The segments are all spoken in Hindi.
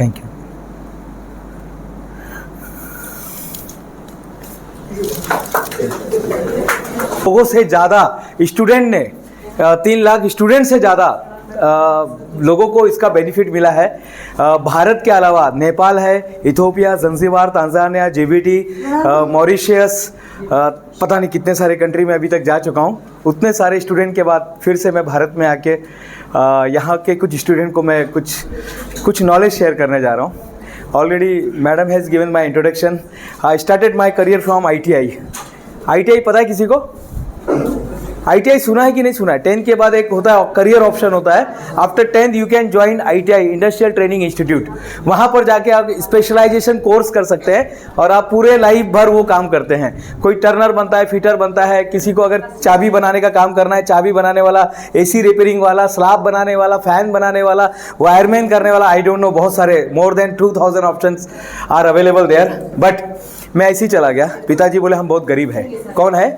Thank you. लोगों से ज़्यादा स्टूडेंट ने 3 लाख स्टूडेंट से ज़्यादा लोगों को इसका बेनिफिट मिला है। भारत के अलावा नेपाल है, Ethiopia, Zanzibar, Tanzania, Djibouti, Mauritius, पता नहीं कितने सारे कंट्री में अभी तक जा चुका हूँ। उतने सारे स्टूडेंट के बाद फिर से मैं भारत में आके यहाँ के कुछ स्टूडेंट को मैं कुछ नॉलेज शेयर करने जा रहा हूँ। Already madam has given my introduction. I started my career from ITI। ITI पता है किसी को? ITI सुना है कि नहीं सुना है? 10 के बाद एक होता है करियर ऑप्शन होता है। After 10 you can join ITI, industrial training institute. वहाँ पर जाके आप स्पेशलाइजेशन कोर्स कर सकते हैं और आप पूरे लाइफ भर वो काम करते हैं। कोई टर्नर बनता है, फिटर बनता है, किसी को अगर चाबी बनाने का काम करना है, चाबी बनाने वाला, AC रिपेयरिंग वाला, स्लैब बनाने वाला, फैन बनाने वाला, वायरमैन करने वाला, आई डोंट नो, बहुत सारे, more than 2000 options are available there. But मैं ऐसे ही चला गया। पिताजी बोले हम बहुत गरीब हैं। कौन है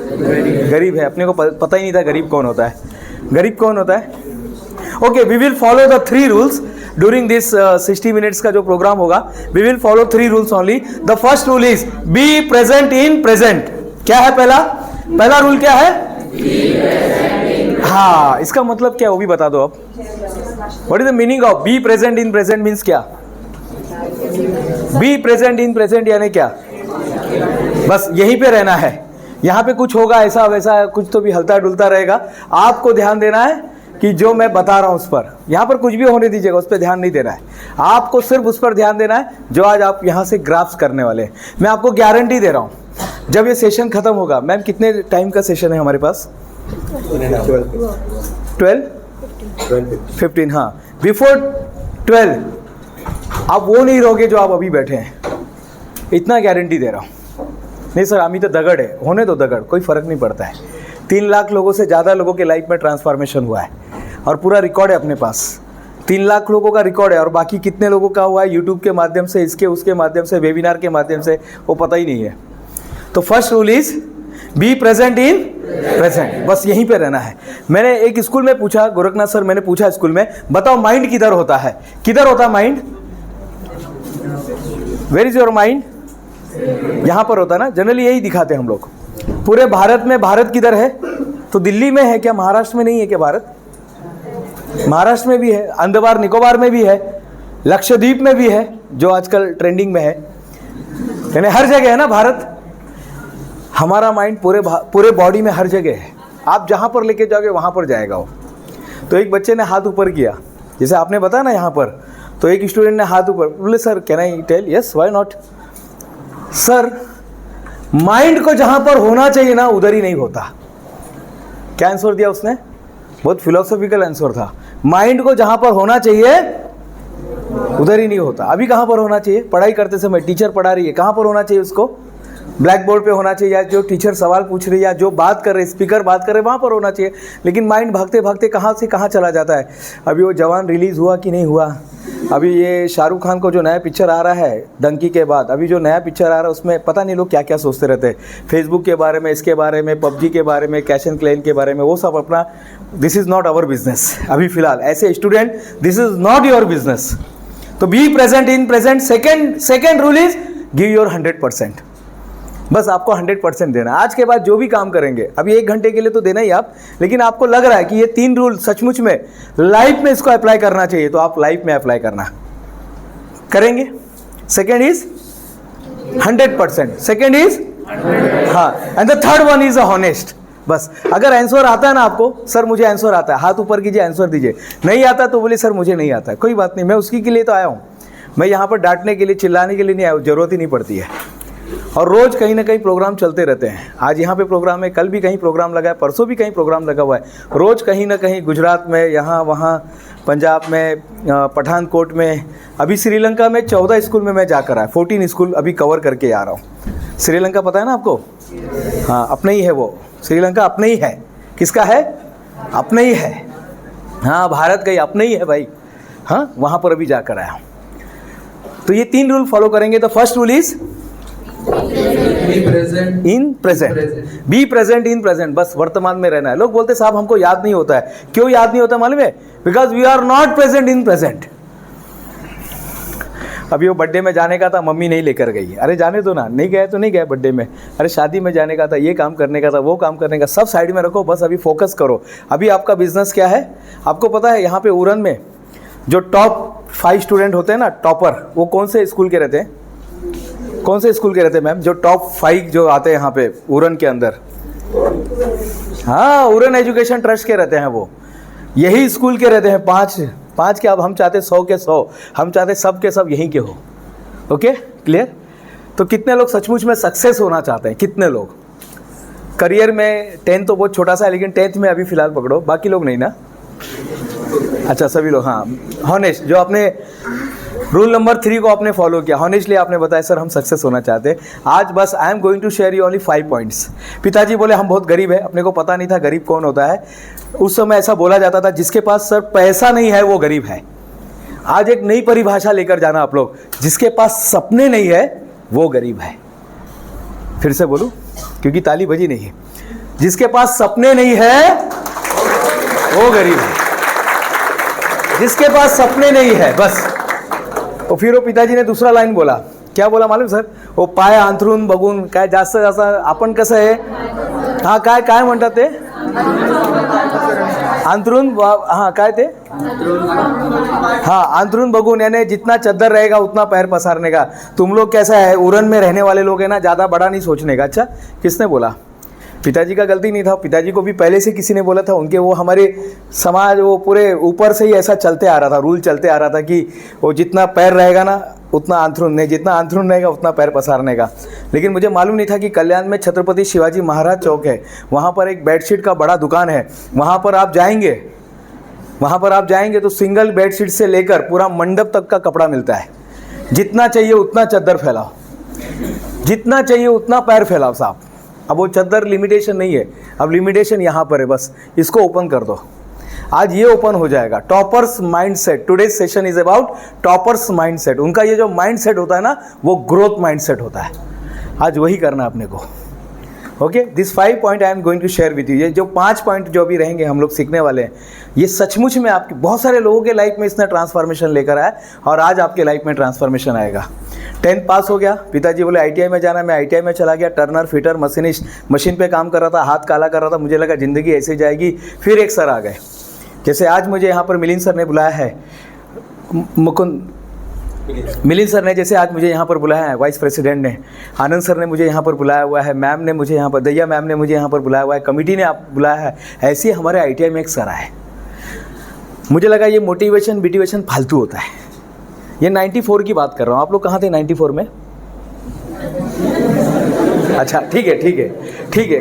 गरीब है? अपने को पता ही नहीं था गरीब कौन होता है। गरीब कौन होता है? Okay, we will follow the 3 rules during this 60 minutes का जो प्रोग्राम होगा। We will follow 3 rules only. The first rule is be present in present. क्या है पहला रूल क्या है? हाँ, इसका मतलब क्या है वो भी बता दो आप। What is the meaning of B present in present? Means क्या? बी प्रेजेंट इन प्रेजेंट यानी क्या? बस यहीं पे रहना है। यहाँ पे कुछ होगा ऐसा वैसा, कुछ तो भी हलता डुलता रहेगा। आपको ध्यान देना है कि जो मैं बता रहा हूँ उस पर, यहाँ पर कुछ भी होने दीजिएगा, उस पर ध्यान नहीं देना है। आपको सिर्फ उस पर ध्यान देना है जो आज आप यहाँ से ग्राफ्स करने वाले हैं। मैं आपको गारंटी दे रहा हूँ, जब ये सेशन खत्म होगा, मैम कितने टाइम का सेशन है हमारे पास? 15। हाँ, बिफोर 12 आप वो नहीं रहोगे जो आप अभी बैठे हैं, इतना गारंटी दे रहा हूँ। नहीं सर, अमी तो दगड़ है, होने दो दगड़, कोई फ़र्क नहीं पड़ता है। 3 लाख लोगों से ज़्यादा लोगों के लाइफ में ट्रांसफॉर्मेशन हुआ है और पूरा रिकॉर्ड है अपने पास। 3 लाख लोगों का रिकॉर्ड है और बाकी कितने लोगों का हुआ है यूट्यूब के माध्यम से, इसके उसके माध्यम से, वेबिनार के माध्यम से, वो पता ही नहीं है। तो first rule is B present in present. बस यहीं पे रहना है। मैंने एक स्कूल में पूछा, गोरखनाथ सर, मैंने पूछा स्कूल में, बताओ माइंड किधर होता है? किधर होता है mind? Where is your mind? यहाँ पर होता है ना। जनरली यही दिखाते हैं हम लोग। पूरे भारत में भारत किधर है? तो दिल्ली में है क्या? महाराष्ट्र में नहीं है क्या भारत? महाराष्ट्र में भी है, अंडमान निकोबार में भी है, लक्षद्वीप में भी है, जो आजकल ट्रेंडिंग में है। यानी हर जगह है ना भारत। हमारा माइंड पूरे बॉडी में हर जगह है। आप जहाँ पर लेके जाओगे वहाँ पर जाएगा वो। तो एक बच्चे ने हाथ ऊपर किया, जैसे आपने बताया ना यहाँ पर, तो एक स्टूडेंट ने हाथ ऊपर, बोले sir can I tell? Yes, why not sir. Mind को जहां पर होना चाहिए ना उधर ही नहीं होता। क्या आंसर दिया उसने? बहुत फिलोसॉफिकल आंसर था। माइंड को जहां पर होना चाहिए उधर ही नहीं होता। अभी कहां पर होना चाहिए? पढ़ाई करते समय टीचर पढ़ा रही है, कहां पर होना चाहिए उसको? ब्लैक बोर्ड पे होना चाहिए, या जो टीचर सवाल पूछ रही है, या जो बात कर रहे, स्पीकर बात कर रहे, वहाँ पर होना चाहिए। लेकिन माइंड भागते भागते कहाँ से कहाँ चला जाता है। अभी वो जवान रिलीज़ हुआ कि नहीं हुआ? अभी ये शाहरुख खान को जो नया पिक्चर आ रहा है डंकी के बाद, अभी जो नया पिक्चर आ रहा है उसमें पता नहीं लोग क्या क्या सोचते रहते हैं, फेसबुक के बारे में, इसके बारे में, पबजी के बारे में, कैश एंड क्लेम के बारे में, वो सब अपना। This is not our business. अभी फिलहाल ऐसे student, this is not your business. तो be present in present. Second rule is give your 100%। बस आपको 100% देना। आज के बाद जो भी काम करेंगे, अभी 1 घंटे के लिए तो देना ही आप, लेकिन आपको लग रहा है कि ये 3 रूल सचमुच में लाइफ में इसको अप्लाई करना चाहिए, तो आप लाइफ में अप्लाई करना करेंगे। Second is 100%। सेकेंड इज हाँ, and the third one is honest. बस अगर आंसर आता है ना आपको, सर मुझे आंसर आता है, हाथ ऊपर कीजिए, आंसर दीजिए। नहीं आता तो बोले सर मुझे नहीं आता, कोई बात नहीं, मैं उसकी के लिए तो आया हूँ। मैं यहाँ पर डांटने के लिए, चिल्लाने के लिए नहीं आया हूँ, जरूरत ही नहीं पड़ती है। और रोज़ कहीं ना कहीं प्रोग्राम चलते रहते हैं। आज यहाँ पे प्रोग्राम है, कल भी कहीं प्रोग्राम लगा है, परसों भी कहीं प्रोग्राम लगा हुआ है। रोज़ कहीं ना कहीं गुजरात में, यहाँ वहाँ, पंजाब में, पठानकोट में, अभी श्रीलंका में 14 स्कूल में मैं जाकर आया। 14 स्कूल अभी कवर करके आ रहा हूँ। श्रीलंका पता है ना आपको? हाँ, अपने ही है वो। श्रीलंका अपने ही है। किसका है? अपने ही है। हाँ, भारत का ही अपने ही है भाई। हाँ, वहाँ पर अभी जाकर आया हूँ। तो ये 3 रूल फॉलो करेंगे। तो first rule is in present. B present in present. बस वर्तमान में रहना है। लोग बोलते साहब हमको याद नहीं होता है। क्यों याद नहीं होता मालूम है? Because we are not present in present. अभी वो बर्थडे में जाने का था, मम्मी नहीं लेकर गई। अरे जाने दो ना, नहीं गए तो नहीं गए बर्थडे में। अरे शादी में जाने का था, ये काम करने का था, वो काम करने का, सब साइड में रखो, बस अभी फोकस करो। अभी आपका बिजनेस क्या है आपको पता है? यहाँ पे उरन में जो टॉप 5 स्टूडेंट होते हैं ना, टॉपर, वो कौन से स्कूल के रहते हैं? कौन से स्कूल के रहते हैं मैम? जो टॉप 5 जो आते हैं यहाँ पे उरन के अंदर, हाँ, उरन एजुकेशन ट्रस्ट के रहते हैं। वो यही स्कूल के रहते हैं, 5 के। अब हम चाहते 100 के 100, हम चाहते सब के सब यहीं के हो। Okay, clear? तो कितने लोग सचमुच में सक्सेस होना चाहते हैं? कितने लोग करियर में? 10 तो बहुत छोटा सा है, लेकिन 10th में अभी फिलहाल पकड़ो, बाकी लोग नहीं ना? अच्छा, सभी लोग। हाँ, हॉनेस्ट, जो आपने रूल नंबर 3 को आपने फॉलो किया, हॉनेस्टली आपने बताया सर हम सक्सेस होना चाहते हैं। आज बस I am going to share you only 5 points. पिताजी बोले हम बहुत गरीब है, अपने को पता नहीं था गरीब कौन होता है। उस समय ऐसा बोला जाता था जिसके पास सर पैसा नहीं है वो गरीब है। आज एक नई परिभाषा लेकर जाना आप लोग, जिसके पास सपने नहीं है वो गरीब है। फिर से बोलूं क्योंकि ताली बजी नहीं है। जिसके पास सपने नहीं है वो गरीब है। जिसके पास सपने नहीं है बस। तो फिर वो पिताजी ने दूसरा लाइन बोला, क्या बोला मालूम सर? वो पाय अंथरून बघून काय जास्त आपण कसं आहे, हाँ काय काय म्हणतात ते, अंथरून, हाँ काय ते, हाँ अंथरून बघून, यानी जितना चद्दर रहेगा उतना पैर पसारने का। तुम लोग कैसा है, उरन में रहने वाले लोग हैं ना, ज़्यादा बड़ा नहीं सोचने का। अच्छा, किसने बोला? पिताजी का गलती नहीं था, पिताजी को भी पहले से किसी ने बोला था। उनके वो हमारे समाज वो पूरे ऊपर से ही ऐसा चलते आ रहा था, रूल चलते आ रहा था कि वो जितना पैर रहेगा ना उतना आंथरून नहीं, जितना आंथरून रहेगा उतना पैर पसारने का। लेकिन मुझे मालूम नहीं था कि कल्याण में छत्रपति शिवाजी महाराज चौक है, वहाँ पर एक बेडशीट का बड़ा दुकान है। वहाँ पर आप जाएंगे तो सिंगल बेडशीट से लेकर पूरा मंडप तक का कपड़ा मिलता है। जितना चाहिए उतना चद्दर फैलाओ, जितना चाहिए उतना पैर फैलाओ साहब। अब वो चद्दर लिमिटेशन नहीं है, अब लिमिटेशन यहाँ पर है, बस इसको ओपन कर दो। आज ये ओपन हो जाएगा। Toppers mindset, today's session is about toppers mindset. उनका ये जो माइंडसेट होता है ना, वो ग्रोथ माइंडसेट होता है। आज वही करना अपने को। Okay, this 5 point I am going to share with you. ये जो 5 पॉइंट जो भी रहेंगे हम लोग सीखने वाले हैं, ये सचमुच में आपकी बहुत सारे लोगों के लाइफ में इसने ट्रांसफॉर्मेशन लेकर आया, और आज आपके लाइफ में ट्रांसफॉर्मेशन आएगा। 10th पास हो गया, पिताजी बोले ITI में जाना, मैं ITI में चला गया। टर्नर, फिटर, मशीनिस्ट, मशीन पे काम कर रहा था, हाथ काला कर रहा था। मुझे लगा ज़िंदगी ऐसे जाएगी। फिर एक सर आ गए, जैसे आज मुझे यहाँ पर मिलिंद सर ने बुलाया है, मिलिंद सर ने जैसे आज मुझे यहाँ पर बुलाया है, वाइस प्रेसिडेंट ने, आनंद सर ने मुझे यहाँ पर बुलाया हुआ है, मैम ने मुझे यहाँ पर, दैया मैम ने मुझे यहाँ पर बुलाया हुआ है, कमेटी ने आप बुलाया है। ऐसे ही हमारे ITI में एक सर आए। मुझे लगा ये मोटिवेशन फालतू होता है। ये 94 की बात कर रहा हूँ। आप लोग कहाँ थे 94 में? अच्छा, ठीक है।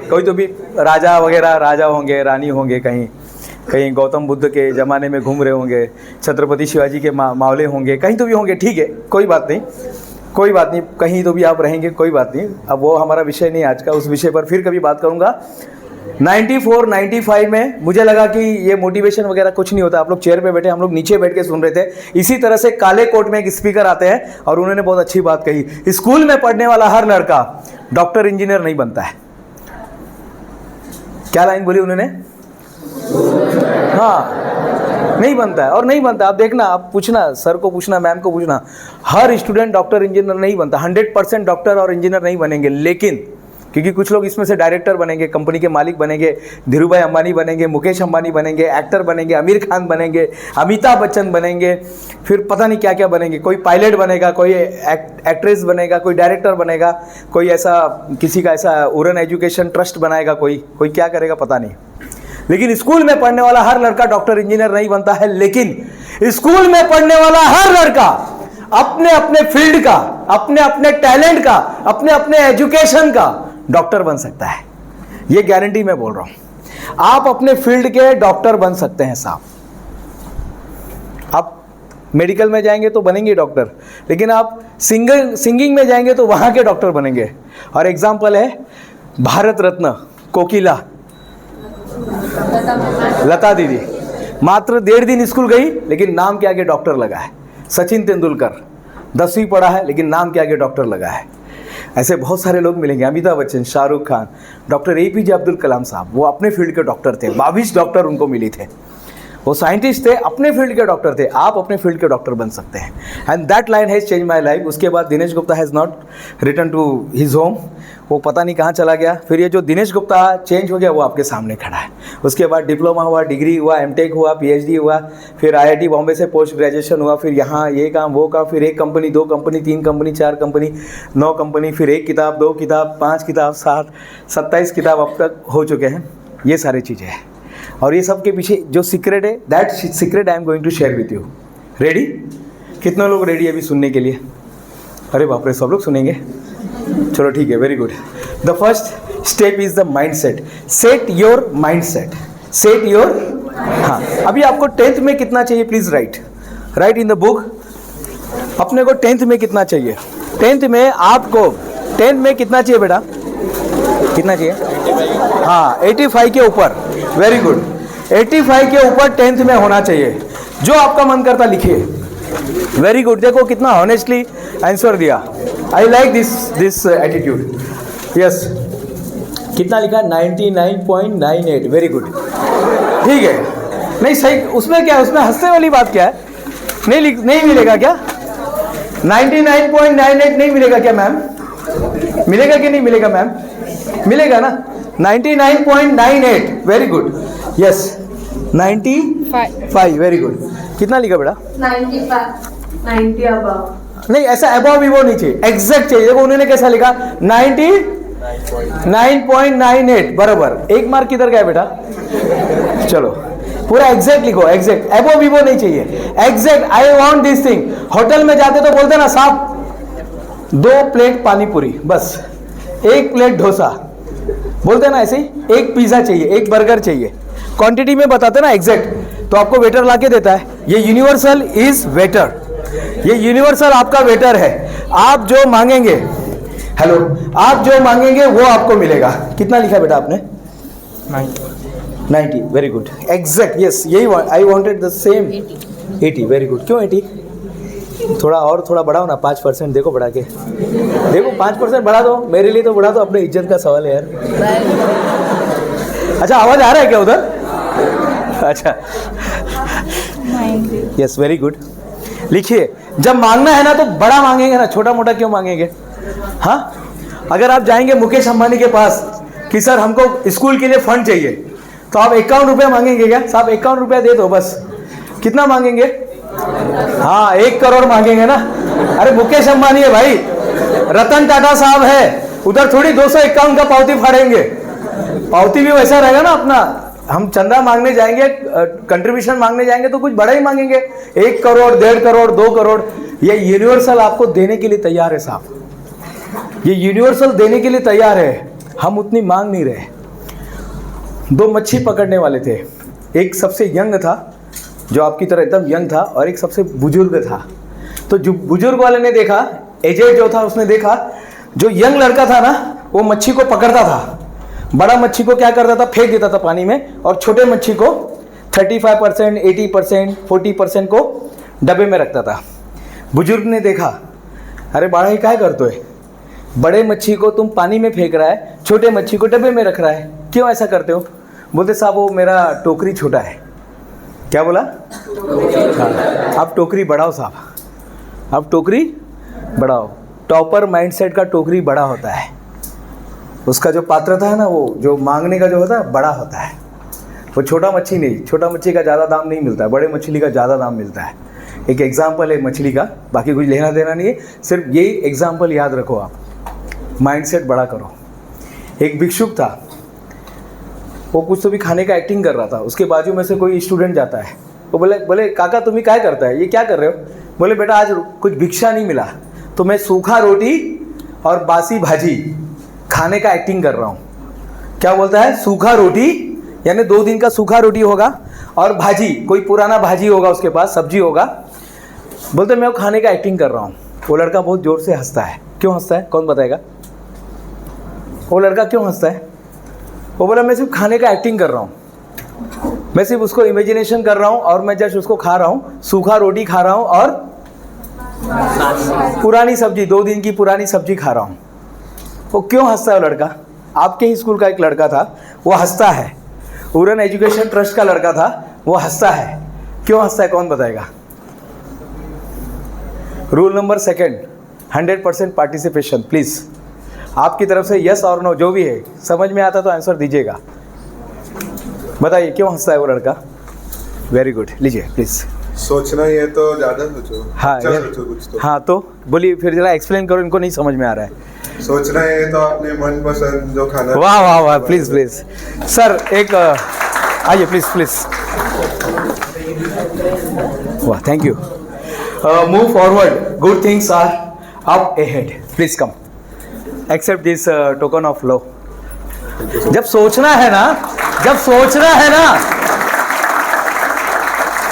कोई तो भी राजा वगैरह, राजा होंगे, रानी होंगे, कहीं गौतम बुद्ध के ज़माने में घूम रहे होंगे, छत्रपति शिवाजी के मावले होंगे, कहीं तो भी होंगे। ठीक है, कोई बात नहीं, कहीं तो भी आप रहेंगे, कोई बात नहीं। अब वो हमारा विषय नहीं आज का, उस विषय पर फिर कभी बात करूँगा। 94, 95 में मुझे लगा कि ये मोटिवेशन वगैरह कुछ नहीं होता। आप लोग चेयर पे बैठे, हम लोग नीचे बैठ के सुन रहे थे। इसी तरह से काले कोट में एक स्पीकर आते हैं और उन्होंने बहुत अच्छी बात कही, स्कूल में पढ़ने वाला हर लड़का डॉक्टर इंजीनियर नहीं बनता है। क्या लाइन बोली उन्होंने? हाँ, नहीं बनता है, और नहीं बनता। आप देखना, आप पूछना, सर को पूछना, मैम को पूछना, हर स्टूडेंट डॉक्टर इंजीनियर नहीं बनता। 100% डॉक्टर और इंजीनियर नहीं बनेंगे, लेकिन क्योंकि कुछ लोग इसमें से डायरेक्टर बनेंगे, कंपनी के मालिक बनेंगे, धीरूभाई अंबानी बनेंगे, मुकेश अंबानी बनेंगे, एक्टर बनेंगे, आमिर खान बनेंगे, अमिताभ बच्चन बनेंगे, फिर पता नहीं क्या क्या बनेंगे। कोई पायलट बनेगा, कोई एक्ट्रेस बनेगा, कोई डायरेक्टर बनेगा, कोई ऐसा किसी का ऐसा उरन एजुकेशन ट्रस्ट बनाएगा, कोई क्या करेगा पता नहीं। लेकिन स्कूल में पढ़ने वाला हर लड़का डॉक्टर इंजीनियर नहीं बनता है। लेकिन स्कूल में पढ़ने वाला हर लड़का अपने अपने फील्ड का, अपने अपने टैलेंट का, अपने अपने एजुकेशन का डॉक्टर बन सकता है। ये गारंटी मैं बोल रहा हूं। आप अपने फील्ड के डॉक्टर बन सकते हैं साहब। आप मेडिकल में जाएंगे तो बनेंगे डॉक्टर, लेकिन आप सिंगिंग में जाएंगे तो वहां के डॉक्टर बनेंगे। और एग्जाम्पल है भारत रत्न कोकिला लता दीदी, मात्र 1.5 दिन स्कूल गई लेकिन नाम के आगे डॉक्टर लगा है। सचिन तेंदुलकर 10वीं पढ़ा है लेकिन नाम के आगे डॉक्टर लगा है। ऐसे बहुत सारे लोग मिलेंगे, अमिताभ बच्चन, शाहरुख खान, डॉक्टर APJ अब्दुल कलाम साहब, वो अपने फील्ड के डॉक्टर थे, 22 डॉक्टर उनको मिले थे। वो साइंटिस्ट थे, अपने फील्ड के डॉक्टर थे, आप अपने फील्ड के डॉक्टर बन सकते हैं। And that line has change my life. उसके बाद Dinesh Gupta has not return to his home, वो पता नहीं कहाँ चला गया। फिर ये जो दिनेश गुप्ता चेंज हो गया वो आपके सामने खड़ा है। उसके बाद डिप्लोमा हुआ, डिग्री हुआ, एमटेक हुआ, पीएचडी हुआ, फिर आईआईटी बॉम्बे से पोस्ट ग्रेजुएशन हुआ, फिर यहाँ ये काम वो काम, फिर 1 company 2 company 3 company 4 company 9 company, फिर 1 किताब 2 किताब 5 किताब 7 27 किताब अब तक हो चुके हैं। ये सारी चीज़ें हैं और ये सब के पीछे जो सीक्रेट है, that secret I am going to share with you. Ready? कितने लोग रेडी अभी सुनने के लिए? अरे बाप रे, सब लोग सुनेंगे? चलो ठीक है, very good. The first step is the mind set. Set your mind set, set your. हाँ, अभी आपको 10th में कितना चाहिए please right in the book. अपने को 10th में कितना चाहिए? 10th में आपको 10th में कितना चाहिए बेटा? कितना चाहिए? हाँ, 85 के ऊपर। वेरी गुड, 85 के ऊपर 10th में होना चाहिए। जो आपका मन करता लिखिए। वेरी गुड, देखो कितना ऑनेस्टली आंसर दिया। I like this attitude. Yes, कितना लिखा? 99.98। वेरी गुड, ठीक है। नहीं सही, उसमें क्या है? उसमें हंसने वाली बात क्या है? नहीं मिलेगा क्या? 99.98 नहीं मिलेगा क्या मैम? मिलेगा कि नहीं मिलेगा मैम? मिलेगा ना? 99.98। Very good. Yes, 95। Very good. कितना लिखा बेटा? 90 अबव। नहीं, ऐसा अबव भी वो नहीं चाहिए, एग्जैक्ट चाहिए। देखो उन्होंने कैसा लिखा? 99.98 बराबर। 1 मार्क किधर गया बेटा? चलो पूरा एग्जैक्ट लिखो, एग्जैक्ट। अबव भी वो नहीं चाहिए, exact. I want this thing. Hotel में जाते तो बोलते ना साहब 2 प्लेट पानी पूरी, बस 1 प्लेट डोसा, बोलते ना ऐसे ही। 1 पिज्जा चाहिए, 1 बर्गर चाहिए, क्वांटिटी में बताते ना एग्जैक्ट। तो आपको वेटर लाके देता है। ये यूनिवर्सल इज वेटर, ये यूनिवर्सल आपका वेटर है। आप जो मांगेंगे, हेलो, आप जो मांगेंगे वो आपको मिलेगा। कितना लिखा बेटा आपने? 90। Very good, exact. यस, यही I wanted the same. 80। Very good. क्यों 80? थोड़ा बढ़ाओ ना, 5% देखो बढ़ा के। देखो 5% बढ़ा दो, मेरे लिए तो बढ़ा दो, अपने इज्जत का सवाल है यार। अच्छा, आवाज आ रहा है क्या उधर? अच्छा, यस, वेरी गुड। लिखिए, जब मांगना है ना तो बड़ा मांगेंगे ना, छोटा मोटा क्यों मांगेंगे? हाँ, अगर आप जाएंगे मुकेश अंबानी के पास कि सर हमको स्कूल के लिए फंड चाहिए, तो आप 51 रुपया मांगेंगे क्या? साहब 51 रुपया दे दो बस। कितना मांगेंगे? हाँ, 1 करोड़ मांगेंगे ना। अरे मुकेश अंबानी है भाई, रतन टाटा साहब है, उधर थोड़ी 251 का पावती फाड़ेंगे। पावती भी वैसा रहेगा ना अपना। हम चंदा मांगने जाएंगे, कंट्रीब्यूशन मांगने जाएंगे तो कुछ बड़ा ही मांगेंगे, 1 करोड़ 1.5 करोड़ 2 करोड़। ये यूनिवर्सल आपको देने के लिए तैयार है साहब, ये यूनिवर्सल देने के लिए तैयार है। हम उतनी मांग नहीं रहे। 2 मच्छी पकड़ने वाले थे, एक सबसे यंग था, जो आपकी तरह एकदम यंग था, और एक सबसे बुजुर्ग था। तो जो बुजुर्ग वाले ने देखा, एजेड जो था उसने देखा, जो यंग लड़का था ना वो मच्छी को पकड़ता था, बड़ा मच्छी को क्या करता था? फेंक देता था पानी में, और छोटे मच्छी को 35%, 80%, 40% को डब्बे में रखता था। बुजुर्ग ने देखा, अरे बड़ा ही क्या करते हो? बड़े मच्छी को तुम पानी में फेंक रहा है, छोटे मच्छी को डब्बे में रख रहा है, क्यों ऐसा करते हो? बोलते साहब वो मेरा टोकरी छोटा है। क्या बोला? आप टोकरी बढ़ाओ साहब, आप टोकरी बढ़ाओ। टॉपर माइंडसेट का टोकरी बड़ा होता है, उसका जो पात्रता है ना, वो जो मांगने का जो होता है बड़ा होता है। वो छोटा मच्छी नहीं, छोटा मच्छी का ज़्यादा दाम नहीं मिलता है, बड़े मछली का ज़्यादा दाम मिलता है। एक एग्जाम्पल है मछली का, बाकी कुछ लेना देना नहीं है, सिर्फ यही एग्जाम्पल याद रखो आप, माइंडसेट बड़ा करो। एक भिक्षुक था, वो कुछ तो भी खाने का एक्टिंग कर रहा था। उसके बाजू में से कोई स्टूडेंट जाता है, वो बोले काका तुम ही क्या करता है, ये क्या कर रहे हो? बोले बेटा आज कुछ भिक्षा नहीं मिला तो मैं सूखा रोटी और बासी भाजी खाने का एक्टिंग कर रहा हूँ। क्या बोलता है? सूखा रोटी, यानी 2 दिन का सूखा रोटी होगा, और भाजी, कोई पुराना भाजी होगा उसके पास, सब्जी होगा। बोलते मैं वो खाने का एक्टिंग कर रहा हूँ। वो लड़का बहुत जोर से हंसता है। क्यों हंसता है? कौन बताएगा? वो लड़का क्यों हंसता है? वो बोला मैं सिर्फ खाने का एक्टिंग कर रहा हूँ, मैं सिर्फ उसको इमेजिनेशन कर रहा हूँ, और मैं जस्ट उसको खा रहा हूँ, सूखा रोटी खा रहा हूँ और पुरानी सब्जी, 2 दिन की पुरानी सब्जी खा रहा हूँ। वो क्यों हंसता है वो लड़का? आपके ही स्कूल का एक लड़का था, वो हंसता है, उड़न एजुकेशन ट्रस्ट का लड़का था, वो हंसता है, क्यों हंसता है कौन बताएगा? Rule number second, 100% participation please. आपकी तरफ से यस और नो जो भी है, समझ में आता तो आंसर दीजिएगा। बताइए क्यों हंसता है वो लड़का? वेरी गुड, लीजिए प्लीज़। सोचना ही है तो ज़्यादा सोचो। हाँ अच्छा यार, सोचो कुछ तो। हाँ तो बोलिए फिर जरा एक्सप्लेन करो, इनको नहीं समझ में आ रहा है। सोचना है तो अपने मनपसंद जो खाना। वाह वाह वाह, प्लीज़ प्लीज़ सर एक आइए प्लीज़ प्लीज़। वाह thank you. Move forward, good things are up ahead, please come accept this token of love. जब सोचना है ना, जब सोचना है ना,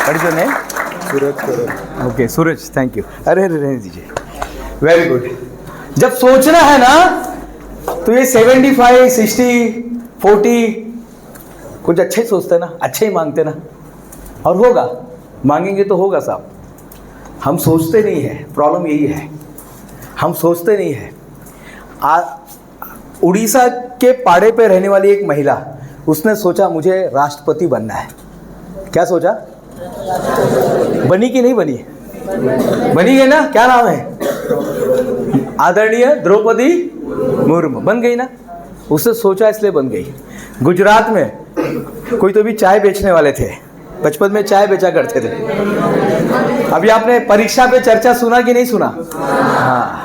what is your name? Suraj. Okay Suraj, thank you. अरे रहने दीजिए, वेरी गुड। जब सोचना है ना तो ये 75, 60, 40 कुछ अच्छे सोचते हैं ना, अच्छे ही मांगते ना, और होगा, मांगेंगे तो होगा साहब। हम सोचते नहीं है, प्रॉब्लम यही है, हम सोचते नहीं है। उड़ीसा के पहाड़े पे रहने वाली एक महिला, उसने सोचा मुझे राष्ट्रपति बनना है। क्या सोचा? बनी कि नहीं बनी? बनी है ना? क्या नाम है? आदरणीय द्रौपदी मुर्मू। बन गई ना, उसने सोचा इसलिए बन गई। गुजरात में कोई तो भी चाय बेचने वाले थे, बचपन में चाय बेचा करते थे। अभी आपने परीक्षा पे चर्चा सुना कि नहीं सुना? हाँ,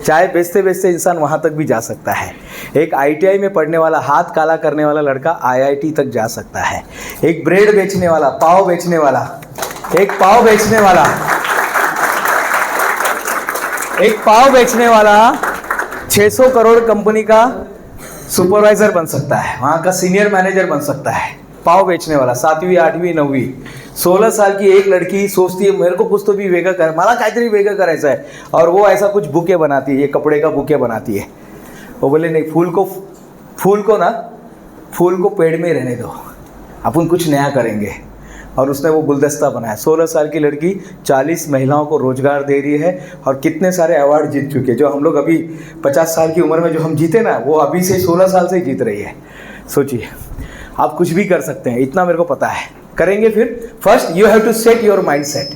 चाय बेचते बेचते इंसान वहाँ तक भी जा सकता है। एक ITI में पढ़ने वाला, हाथ काला करने वाला लड़का IIT तक जा सकता है। एक ब्रेड बेचने वाला, पाव बेचने वाला, एक पाव बेचने वाला, एक पाव बेचने वाला 600 करोड़ कंपनी का सुपरवाइजर बन सकता है, वहाँ का सीनियर मैनेजर बन सकता है। पाव बेचने वाला 7वीं 8वीं 9वीं 16 साल की एक लड़की सोचती है मेरे को कुछ तो भी वेगळं कर, मला काहीतरी वेगळं करायचं है, और वो ऐसा कुछ बुके बनाती है, ये कपड़े का बुके बनाती है। वो बोले नहीं, फूल को पेड़ में रहने दो, अपन कुछ नया करेंगे। और उसने वो गुलदस्ता बनाया। 16 साल की लड़की 40 महिलाओं को रोजगार दे रही है और कितने सारे अवार्ड जीत चुके हैं। जो हम लोग अभी 50 साल की उम्र में जो हम जीते ना, वो अभी से 16 साल से जीत रही है। सोचिए, आप कुछ भी कर सकते हैं, इतना मेरे को पता है। करेंगे फिर? First you have to set your mind set.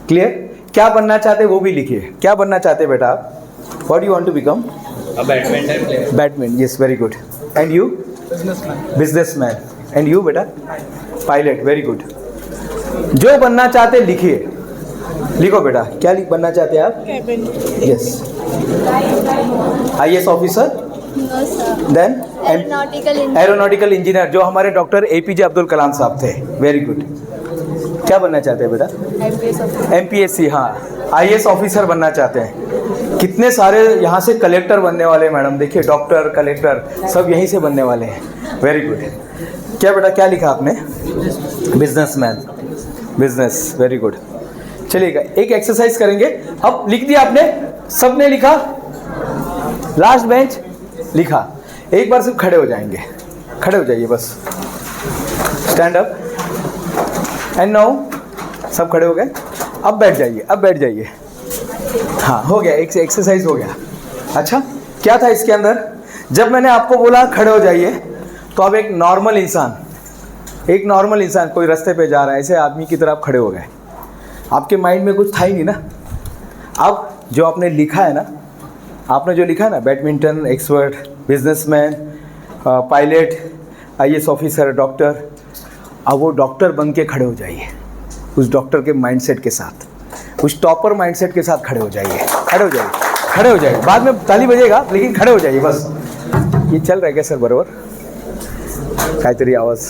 Clear? क्या बनना चाहते वो भी लिखिए। क्या बनना चाहते बेटा आप? What you want to become? A badminton player. Batman, yes, very good. And you? Businessman. And you बेटा? Pilot, very good. जो बनना चाहते लिखिए। लिखो बेटा, क्या बनना चाहते हैं आप? Yes. IAS officer? No, sir. Then Aeronautical engineer, जो हमारे डॉक्टर APJ अब्दुल कलाम साहब थे। Very good. क्या बनना चाहते हैं बेटा? MPS officer. MPSC, हाँ, IAS ऑफिसर बनना चाहते हैं। कितने सारे यहाँ से कलेक्टर बनने वाले हैं मैडम, देखिए डॉक्टर, कलेक्टर सब यहीं से बनने वाले हैं। Very good. क्या बेटा, क्या लिखा आपने? Businessman, business, very good. चलिएगा, एक एक्सरसाइज करेंगे। अब लिख दिया आपने? सबने लिखा? लास्ट बेंच लिखा? एक बार सिर्फ खड़े हो जाएंगे, खड़े हो जाइए बस। Stand up and now. सब खड़े हो गए? अब बैठ जाइए, अब बैठ जाइए। हाँ, हो गया, एक एक्सरसाइज हो गया। अच्छा, क्या था इसके अंदर? जब मैंने आपको बोला खड़े हो जाइए, तो अब एक नॉर्मल इंसान कोई रास्ते पे जा रहा है, ऐसे आदमी की तरह आप खड़े हो गए। आपके माइंड में कुछ था ही नहीं ना। अब जो आपने लिखा है ना, आपने जो लिखा है ना, badminton expert, businessman, pilot, IAS officer, doctor, अब वो डॉक्टर बन के खड़े हो जाइए। उस डॉक्टर के माइंडसेट के साथ, उस टॉपर माइंडसेट के साथ खड़े हो जाइए। खड़े हो जाइए, खड़े हो जाइए। बाद में ताली बजेगा, लेकिन खड़े हो जाइए बस। ये चल रहा है क्या सर बरोबर? काहीतरी आवाज।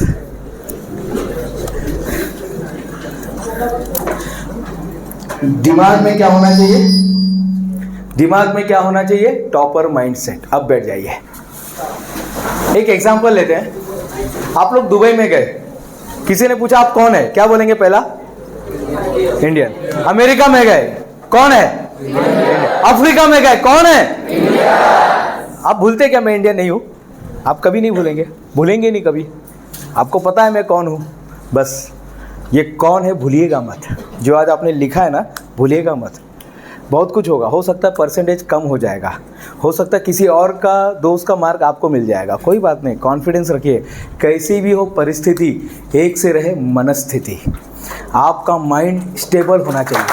दिमाग में क्या होना चाहिए? दिमाग में क्या होना चाहिए? Topper mindset. अब बैठ जाइए। एक एग्जांपल लेते हैं। आप लोग दुबई में गए, किसी ने पूछा आप कौन है, क्या बोलेंगे? पहला इंडियन। अमेरिका में गए, कौन है? अफ्रीका में गए, कौन है? आप भूलते क्या मैं इंडियन नहीं हूं? आप कभी नहीं भूलेंगे, भूलेंगे नहीं कभी। आपको पता है मैं कौन हूं, बस ये कौन है भूलिएगा मत। जो आज आपने लिखा है ना, भूलिएगा मत। बहुत कुछ होगा, हो सकता है परसेंटेज कम हो जाएगा, हो सकता है किसी और का दोस्त का मार्क आपको मिल जाएगा, कोई बात नहीं, कॉन्फिडेंस रखिए। कैसी भी हो परिस्थिति, एक से रहे मनस्थिति। आपका माइंड स्टेबल होना चाहिए,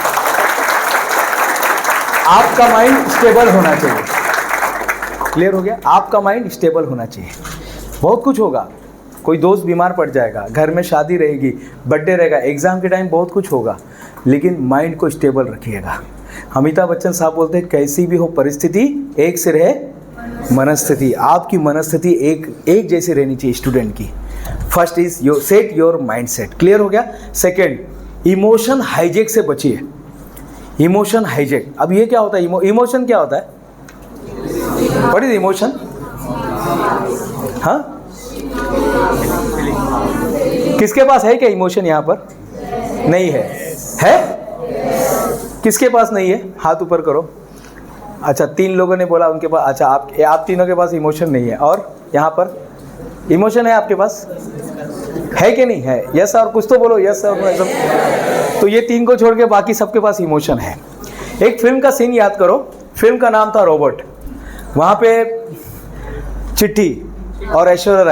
आपका माइंड स्टेबल होना चाहिए। क्लियर हो गया? आपका माइंड स्टेबल होना चाहिए। बहुत कुछ होगा, कोई दोस्त बीमार पड़ जाएगा, घर में शादी रहेगी, बर्थडे रहेगा, एग्ज़ाम के टाइम बहुत कुछ होगा, लेकिन माइंड को स्टेबल रखिएगा। अमिताभ बच्चन साहब बोलते हैं कैसी भी हो परिस्थिति, एक से रहे मनस्थिति। आपकी मनस्थिति एक जैसी रहनी चाहिए स्टूडेंट की। First is your set your mind set. Clear हो गया? सेकेंड, इमोशन हाईजेक से बचिए। इमोशन हाईजेक, अब ये क्या होता है? इमोशन क्या होता है? What is emotion? हाँ, किसके पास है क्या इमोशन? यहाँ पर नहीं है, है? किसके पास नहीं है? हाथ ऊपर करो। अच्छा, 3 लोगों ने बोला उनके पास। अच्छा, आप तीनों के पास इमोशन नहीं है, और यहाँ पर इमोशन है आपके पास? है कि नहीं है? यस और कुछ तो बोलो, यस और सब। तो ये 3 को छोड़ के बाकी सबके पास इमोशन है। एक फिल्म का सीन याद करो, फिल्म का नाम था रोबोट। वहाँ पे चिट्ठी और ऐश्वर्या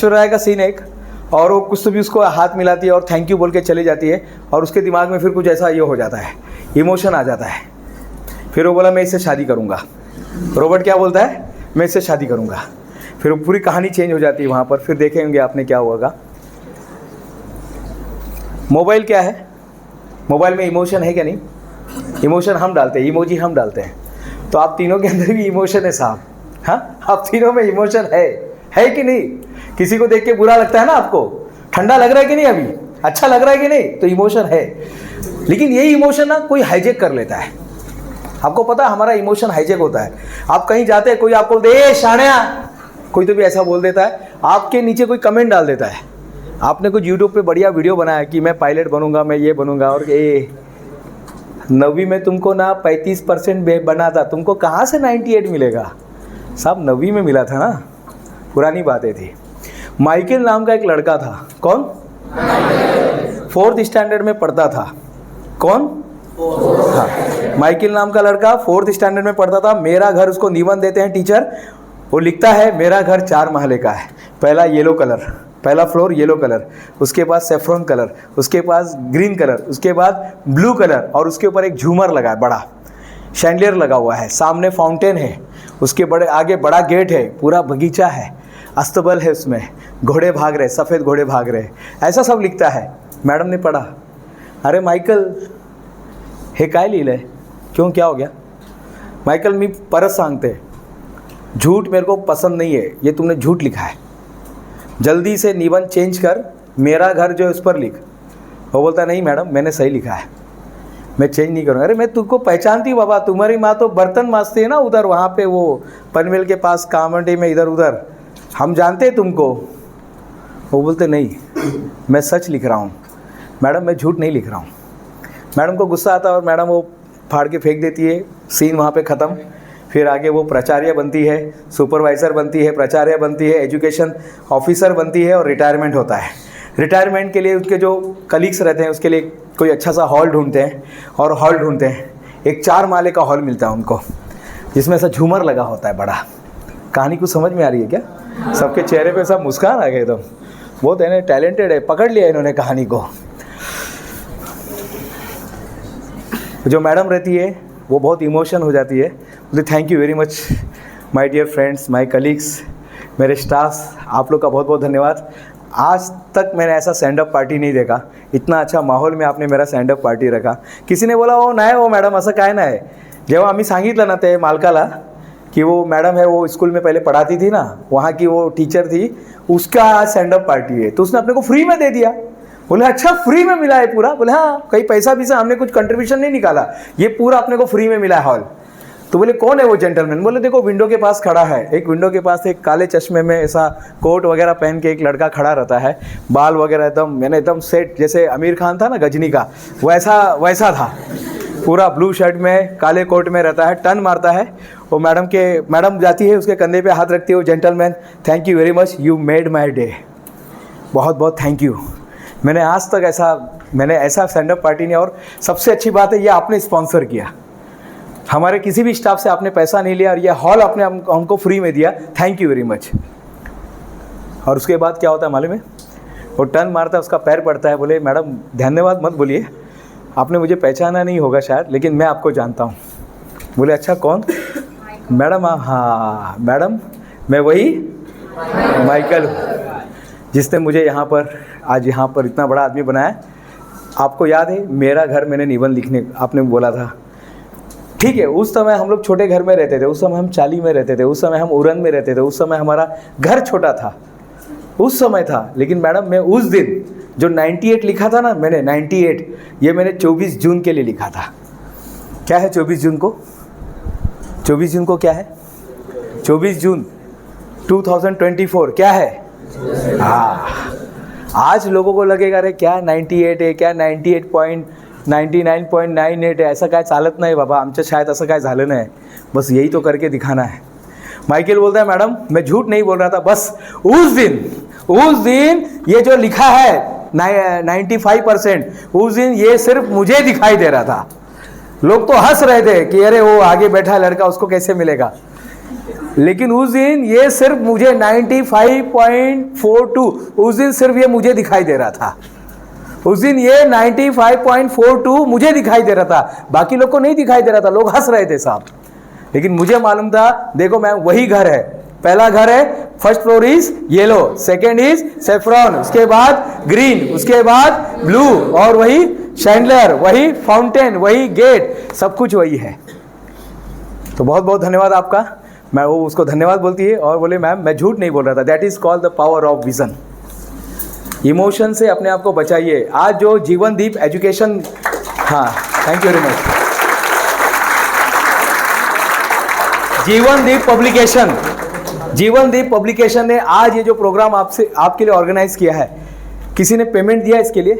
राय का सीन एक, और वो कुछ तो भी उसको हाथ मिलाती है और थैंक यू बोल के चली जाती है, और उसके दिमाग में फिर कुछ ऐसा ये हो जाता है, इमोशन आ जाता है। फिर वो बोला मैं इससे शादी करूँगा। रोबोट क्या बोलता है? मैं इससे शादी करूँगा। फिर पूरी कहानी चेंज हो जाती है वहाँ पर। फिर देखेंगे आपने क्या होगा। मोबाइल क्या है? मोबाइल में इमोशन है क्या नहीं? इमोशन हम डालते हैं, इमोजी हम डालते हैं। तो आप तीनों के अंदर भी इमोशन है साहब। हाँ, आप तीनों में इमोशन है कि नहीं? किसी को देख के बुरा लगता है ना आपको? ठंडा लग रहा है कि नहीं? अभी अच्छा लग रहा है कि नहीं? तो इमोशन है। लेकिन यही इमोशन ना कोई हाईजेक कर लेता है। आपको पता है हमारा इमोशन हाईजेक होता है। आप कहीं जाते हैं, कोई आपको बोलते ए शानिया, कोई तो भी ऐसा बोल देता है। आपके नीचे कोई कमेंट डाल देता है। आपने कुछ यूट्यूब पे बढ़िया वीडियो बनाया कि मैं पायलट बनूंगा, मैं ये बनूंगा, और 9वीं में तुमको ना 35% बना था, तुमको कहाँ से 98 मिलेगा? साहब 9वीं में मिला था ना, पुरानी बातें थी। माइकल नाम का एक लड़का था। कौन? 4th स्टैंडर्ड में पढ़ता था। कौन? हाँ, माइकल नाम का लड़का 4th स्टैंडर्ड में पढ़ता था। मेरा घर, उसको निबंध देते हैं टीचर, वो लिखता है मेरा घर 4 महले का है। पहला येलो कलर, पहला फ्लोर येलो कलर, उसके बाद सेफ्रॉन कलर, उसके पास ग्रीन कलर, उसके बाद ब्लू कलर, और उसके ऊपर एक झूमर लगा है, बड़ा शैंडलियर लगा हुआ है, सामने फाउंटेन है, उसके बड़े आगे बड़ा गेट है, पूरा बगीचा है, अस्तबल है, उसमें घोड़े भाग रहे, सफ़ेद घोड़े भाग रहे, ऐसा सब लिखता है। मैडम ने पढ़ा, अरे माइकल हे काय लिहिलंय? क्यों, क्या हो गया? माइकल मी परत सांगते, झूठ मेरे को पसंद नहीं है, ये तुमने झूठ लिखा है, जल्दी से निबंध चेंज कर, मेरा घर जो है उस पर लिख। वो बोलता नहीं मैडम मैंने सही लिखा है, मैं चेंज नहीं करूँगा। अरे मैं तुमको पहचानती हूँ बाबा, तुम्हारी माँ तो बर्तन मांजती है ना उधर, वहाँ पे वो पनवेल के पास कामंडी में, इधर उधर, हम जानते हैं तुमको। वो बोलते नहीं मैं सच लिख रहा हूँ मैडम, मैं झूठ नहीं लिख रहा हूँ। मैडम को गुस्सा आता है और मैडम वो फाड़ के फेंक देती है, सीन वहाँ पे ख़त्म। फिर आगे वो प्राचार्य बनती है, सुपरवाइज़र बनती है, प्राचार्य बनती है, एजुकेशन ऑफिसर बनती है, और रिटायरमेंट होता है। रिटायरमेंट के लिए उसके जो कलीग्स रहते हैं उसके लिए कोई अच्छा सा हॉल ढूंढते हैं, और हॉल ढूंढते हैं, एक 4 माले का हॉल मिलता है उनको, जिसमें ऐसा झूमर लगा होता है बड़ा। कहानी कुछ समझ में आ रही है क्या? सबके चेहरे पे सब मुस्कान आ गए। तो बहुत है टैलेंटेड है, पकड़ लिया इन्होंने कहानी को। जो मैडम रहती है वो बहुत इमोशन हो जाती है, बोलती thank you very much my dear friends, my colleagues, मेरे स्टाफ्स, आप लोग का बहुत बहुत धन्यवाद। आज तक मैंने ऐसा स्टैंड अप पार्टी नहीं देखा, इतना अच्छा माहौल में आपने मेरा स्टँड अप पार्टी रखा। किसी ने बोला हो नाही हो मॅडम असं काय नाही, जेव्हा आम्ही सांगितलं ना ते मालकाला कि वो मैडम है, वो स्कूल में पहले पढ़ाती थी ना, वहाँ की वो टीचर थी, उसका आज स्टैंड अप पार्टी है, तो उसने अपने को फ्री में दे दिया। बोले अच्छा फ्री में मिला है पूरा? बोले हाँ, कहीं पैसा भी से हमने कुछ कंट्रीब्यूशन नहीं निकाला, ये पूरा अपने को फ्री में मिला है हॉल। तो बोले कौन है वो जेंटलमैन? बोले देखो विंडो के पास खड़ा है, एक विंडो के पास एक काले चश्मे में ऐसा कोट वगैरह पहन के एक लड़का खड़ा रहता है, बाल वगैरह एकदम मैंने एकदम सेट, जैसे आमिर खान था ना गजनी का, वैसा था, पूरा ब्लू शर्ट में काले कोट में रहता है, टर्न मारता है। वो मैडम जाती है, उसके कंधे पे हाथ रखती है, वो gentleman thank you very much, you made my day, बहुत बहुत थैंक यू। मैंने आज तक ऐसा स्टैंड अप पार्टी नहीं, और सबसे अच्छी बात है ये आपने स्पॉन्सर किया। हमारे किसी भी स्टाफ से आपने पैसा नहीं लिया और ये हॉल आपने हमको फ्री में दिया, थैंक यू वेरी मच। और उसके बाद क्या होता है मालूम है, वो टर्न मारता है, उसका पैर पड़ता है, बोले मैडम धन्यवाद मत बोलिए, आपने मुझे पहचाना नहीं होगा शायद, लेकिन मैं आपको जानता हूँ। बोले अच्छा कौन? मैडम हाँ मैडम मैं वही माइकल हूँ जिसने मुझे यहाँ पर आज यहाँ पर इतना बड़ा आदमी बनाया। आपको याद है मेरा घर मैंने निबंध लिखने आपने बोला था, ठीक है। उस समय हम लोग छोटे घर में रहते थे, उस समय हम चाली में रहते थे, उस समय हम उरन में रहते थे, उस समय हमारा घर छोटा था, उस समय था। लेकिन मैडम मैं उस दिन जो 98 लिखा था ना मैंने 98, ये मैंने 24 जून के लिए लिखा था। क्या है 24 जून को? 24 जून को क्या है? 24 जून 2024 क्या है? हाँ, आज लोगों को लगेगा अरे क्या 98 आहे, क्या 98.99.98 आहे, ऐसा काय चालत नाही बाबा, आमच्या शाळेत असं काय झालं नाही, बस यही तो करके दिखाना है। माइकल बोलता है मैडम मैं झूठ नहीं बोल रहा था, बस उस दिन ये जो लिखा है 95%, उस दिन ये सिर्फ मुझे दिखाई दे रहा था। लोग तो हंस रहे थे कि अरे वो आगे बैठा लड़का उसको कैसे मिलेगा, लेकिन उस दिन ये सिर्फ मुझे 95.42, उस दिन सिर्फ ये मुझे दिखाई दे रहा था। उस दिन ये 95.42 मुझे दिखाई दे रहा था, बाकी लोग को नहीं दिखाई दे रहा था, लोग हंस रहे थे साहब। लेकिन मुझे मालूम था, देखो मैम वही घर है, पहला घर है, first floor is yellow, second is saffron, उसके बाद ग्रीन, उसके बाद ब्लू, और वही शैंडलर, वही फाउंटेन, वही गेट, सब कुछ वही है। तो बहुत बहुत धन्यवाद आपका। मैं वो उसको धन्यवाद बोलती है और बोले मैम मैं झूठ नहीं बोल रहा था। That is called the power of vision. Emotion से अपने आप को बचाइए। आज जो जीवन दीप एजुकेशन, हाँ थैंक यू वेरी मच, जीवन दीप पब्लिकेशन ने आज ये जो प्रोग्राम आपके लिए ऑर्गेनाइज किया है, किसी ने पेमेंट दिया है इसके लिए?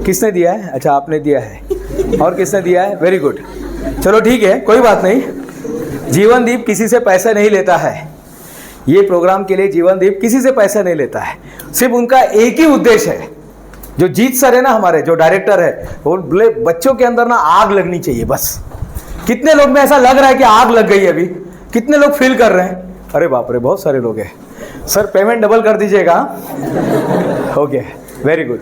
किसने दिया है? अच्छा आपने दिया है। और किसने दिया है? वेरी गुड, चलो ठीक है कोई बात नहीं। जीवन दीप किसी से पैसे नहीं लेता है, ये प्रोग्राम के लिए जीवन दीप किसी से पैसे नहीं लेता है, सिर्फ उनका एक ही उद्देश्य है। जो जीत सर है ना हमारे जो डायरेक्टर है, वो बोले बच्चों के अंदर ना आग लगनी चाहिए बस। कितने लोग में ऐसा लग रहा है कि आग लग गई है अभी? कितने लोग फील कर रहे हैं? अरे बाप रे बहुत सारे लोग हैं। सर पेमेंट डबल कर दीजिएगा। Okay very good.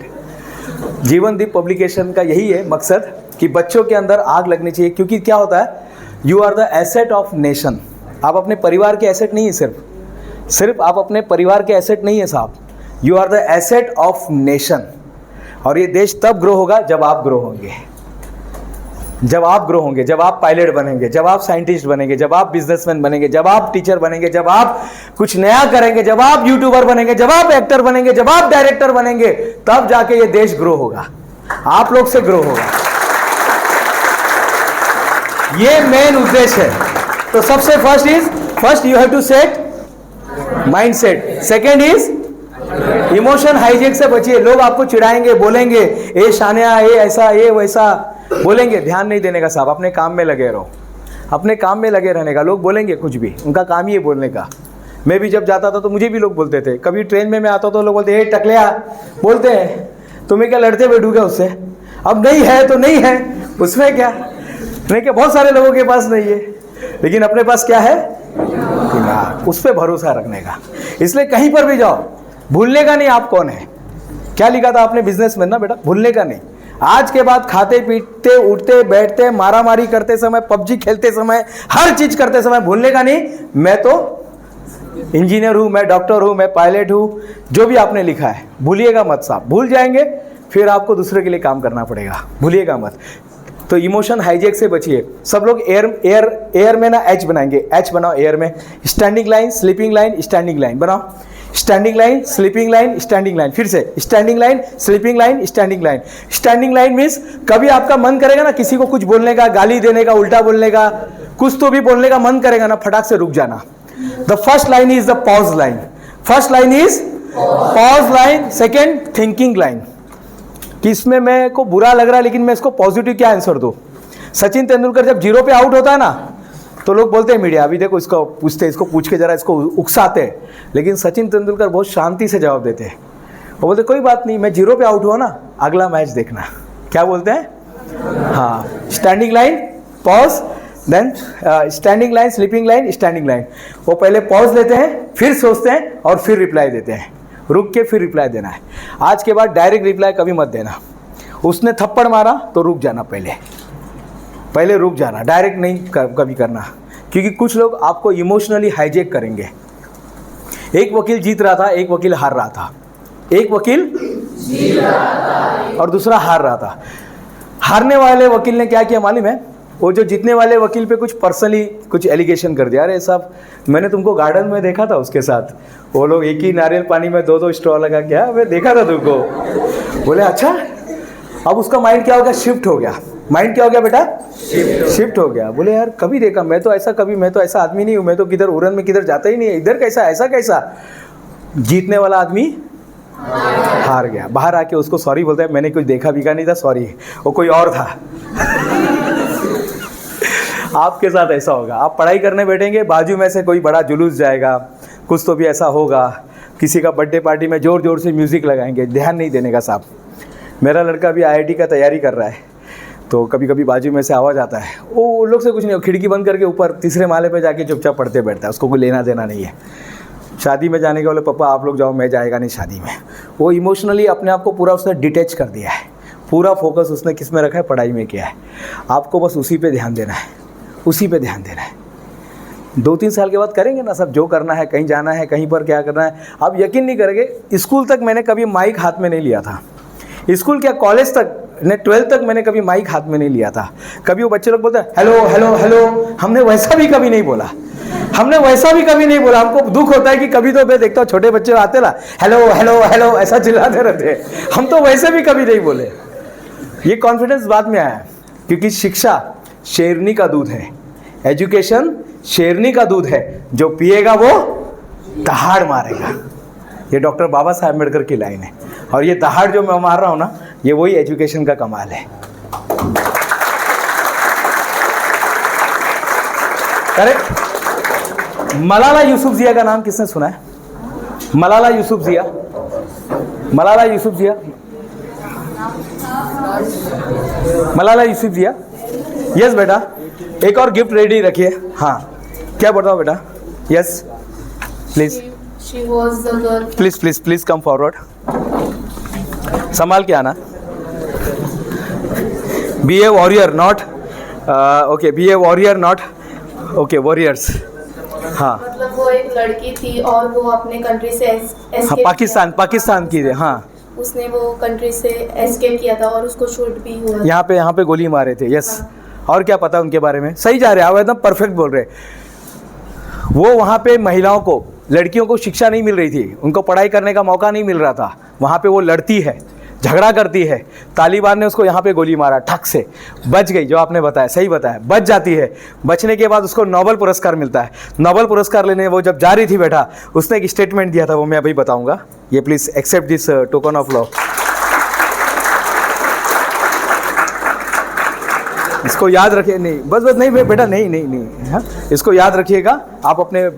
जीवन दीप पब्लिकेशन का यही है मकसद कि बच्चों के अंदर आग लगनी चाहिए, क्योंकि क्या होता है, you are the asset of nation. आप अपने परिवार के एसेट नहीं है, सिर्फ आप अपने परिवार के एसेट नहीं है साहब, you are the asset of nation. और ये देश तब ग्रो होगा जब आप ग्रो होंगे, जब आप पायलट बनेंगे, जब आप साइंटिस्ट बनेंगे, जब आप बिजनेसमैन बनेंगे, जब आप टीचर बनेंगे, जब आप कुछ नया करेंगे, जब आप यूट्यूबर बनेंगे, जब आप एक्टर बनेंगे, जब आप डायरेक्टर बनेंगे, तब जाके ये देश ग्रो होगा, आप लोग से ग्रो होगा। ये मेन उद्देश्य है। तो सबसे first you have to set mindset, second is emotion hijack से बचिए। लोग आपको चिढ़ाएंगे, बोलेंगे ए शानिया, ए ऐसा, ए वैसा बोलेंगे, ध्यान नहीं देने का साहब, अपने काम में लगे रहो, अपने काम में लगे रहने का। लोग बोलेंगे कुछ भी, उनका काम ही है बोलने का। मैं भी जब जाता था तो मुझे भी लोग बोलते थे, कभी ट्रेन में मैं आता तो लोग बोलते ए टकलिया, बोलते हैं तुम्हें क्या लड़ते बैठूगे उससे, अब नहीं है तो नहीं है, उसमें क्या नहीं, क्या बहुत सारे लोगों के पास नहीं है, लेकिन अपने पास क्या है, उस पर भरोसा रखने का। इसलिए कहीं पर भी जाओ, भूलने का नहीं आप कौन है। क्या लिखा था आपने बिजनेसमैन ना बेटा, भूलने का नहीं। आज के बाद खाते पीते उठते बैठते मारामारी करते समय, पबजी खेलते समय, हर चीज करते समय भूलने का नहीं, मैं तो इंजीनियर हूं, मैं डॉक्टर हूं, मैं पायलट हूं, जो भी आपने लिखा है भूलिएगा मत साहब। भूल जाएंगे फिर आपको दूसरे के लिए काम करना पड़ेगा, भूलिएगा मत। तो इमोशन हाईजेक से बचिए। सब लोग एयर में ना एच बनाएंगे, एच बनाओ एयर में। Standing line, sleeping line, standing line बनाओ। Standing line, sleeping line, standing line, फिर से standing line, sleeping line, standing line. Standing line means कभी आपका मन करेगा ना किसी को कुछ बोलने का, गाली देने का, उल्टा बोलने का, कुछ तो भी बोलने का मन करेगा ना, फटाक से रुक जाना। The first line is the pause line, first line is pause line, second thinking line. कि इसमें मेरे को बुरा लग रहा है लेकिन मैं इसको पॉजिटिव क्या आंसर दूं। सचिन तेंदुलकर जब 0 पे आउट होता है ना तो लोग बोलते हैं मीडिया, अभी देखो इसको पूछते, इसको पूछ के जरा इसको उकसाते हैं, लेकिन सचिन तेंदुलकर बहुत शांति से जवाब देते हैं। वो बोलते कोई बात नहीं, मैं 0 पे आउट हुआ ना, अगला मैच देखना। क्या बोलते हैं? हाँ, standing line, pause, then standing line, sleeping line, standing line. वो पहले पॉज लेते हैं, फिर सोचते हैं और फिर रिप्लाई देते हैं। रुक के फिर रिप्लाई देना है। आज के बाद डायरेक्ट रिप्लाई कभी मत देना। उसने थप्पड़ मारा तो रुक जाना, पहले रुक जाना, डायरेक्ट नहीं कभी करना, क्योंकि कुछ लोग आपको इमोशनली हाईजेक करेंगे। एक वकील जीत रहा था, एक वकील हार रहा था। एक वकील जीत रहा था और दूसरा हार रहा था। हारने वाले वकील ने क्या किया मालूम है? वो जो जीतने वाले वकील पे कुछ पर्सनली कुछ एलिगेशन कर दिया। अरे साहब, मैंने तुमको गार्डन में देखा था, उसके साथ वो लोग एक ही नारियल पानी में दो स्ट्रॉ लगा, क्या मैं देखा था तुमको। बोले अच्छा। अब उसका माइंड क्या हो गया? शिफ्ट हो गया। माइंड क्या हो गया बेटा? शिफ्ट हो गया। बोले यार कभी देखा, मैं तो ऐसा आदमी नहीं हूँ, मैं तो किधर उड़न में किधर जाता ही नहीं है, इधर कैसा, ऐसा कैसा। जीतने वाला आदमी हार गया। बाहर आके उसको सॉरी बोलता है, मैंने कुछ देखा भी नहीं था, सॉरी, वो कोई और था। आपके साथ ऐसा होगा। आप पढ़ाई करने बैठेंगे, बाजू में से कोई बड़ा जुलूस जाएगा, कुछ तो भी ऐसा होगा। किसी का बर्थडे पार्टी में जोर जोर से म्यूज़िक लगाएंगे, ध्यान नहीं देने का साहब। मेरा लड़का भी IIT का तैयारी कर रहा है, तो कभी कभी बाजू में से आवाज़ आता है, वो लोग से कुछ नहीं, खिड़की बंद करके ऊपर तीसरे माले पे जाके चुपचाप पढ़ते बैठता है, उसको कोई लेना देना नहीं है। शादी में जाने के बोले पापा आप लोग जाओ, मैं जाएगा नहीं शादी में। वो इमोशनली अपने आप को पूरा उसने डिटैच कर दिया है। पूरा फोकस उसने किस में रखा है? पढ़ाई में किया है। आपको बस उसी पे ध्यान देना है, उसी पे ध्यान देना है। 2-3 साल के बाद करेंगे ना सब, जो करना है, कहीं जाना है, कहीं पर क्या करना है। आप यकीन नहीं करेंगे, स्कूल तक मैंने कभी माइक हाथ में नहीं लिया था। स्कूल क्या, कॉलेज तक, 12th तक मैंने कभी माइक हाथ में नहीं लिया था। कभी वो बच्चे लोग बोलते हैं हेलो हेलो हेलो, हमने वैसा भी कभी नहीं बोला। हमको दुख होता है कि कभी तो मैं देखता हूँ छोटे बच्चे आते ना, हेलो हेलो हेलो ऐसा चिल्लाते रहते हैं। हम तो वैसे भी कभी नहीं बोले। ये कॉन्फिडेंस बाद में आया, क्योंकि शिक्षा शेरनी का दूध है, एजुकेशन शेरनी का दूध है, जो पिएगा वो दहाड़ मारेगा। ये डॉक्टर बाबा साहब अम्बेडकर की लाइन है। और ये दहाड़ जो मैं मार रहा हूँ ना, ये वही एजुकेशन का कमाल है। करेक्ट। मलाला यूसुफज़ई का नाम किसने सुना है? मलाला यूसुफज़ई, मलाला यूसुफज़ई, मलाला यूसुफज़ई। यस बेटा, एक और गिफ्ट रेडी रखिए। हाँ, क्या बताओ बेटा? Yes please, She was the girl. Please come forward, संभाल के आना। Be a warrior not okay, be a warrior not okay, warriors. हाँ मतलब वो एक लड़की थी और वो अपने कंट्री से हाँ, पाकिस्तान की। हाँ, उसने वो कंट्री से एस्केप किया था और उसको शूट भी हुआ। यहाँ पे गोली मारे थे। यस। और क्या पता उनके बारे में? सही जा रहे हैं आप, एकदम परफेक्ट बोल रहे। वो वहाँ पे महिलाओं को, लड़कियों को शिक्षा नहीं मिल रही थी, उनको पढ़ाई करने का मौका नहीं मिल रहा था। वहाँ पे वो लड़ती है, झगड़ा करती है। तालिबान ने उसको यहाँ पे गोली मारा, ठक से बच गई। जो आपने बताया, सही बताया, बच जाती है। बचने के बाद उसको नोबेल पुरस्कार मिलता है। नोबेल पुरस्कार लेने वो जब जा रही थी बेटा, उसने एक स्टेटमेंट दिया था, वो मैं अभी बताऊँगा। ये please accept this token of love. इसको याद रखिए। नहीं बस नहीं बेटा, नहीं। हाँ, इसको याद रखिएगा। आप अपने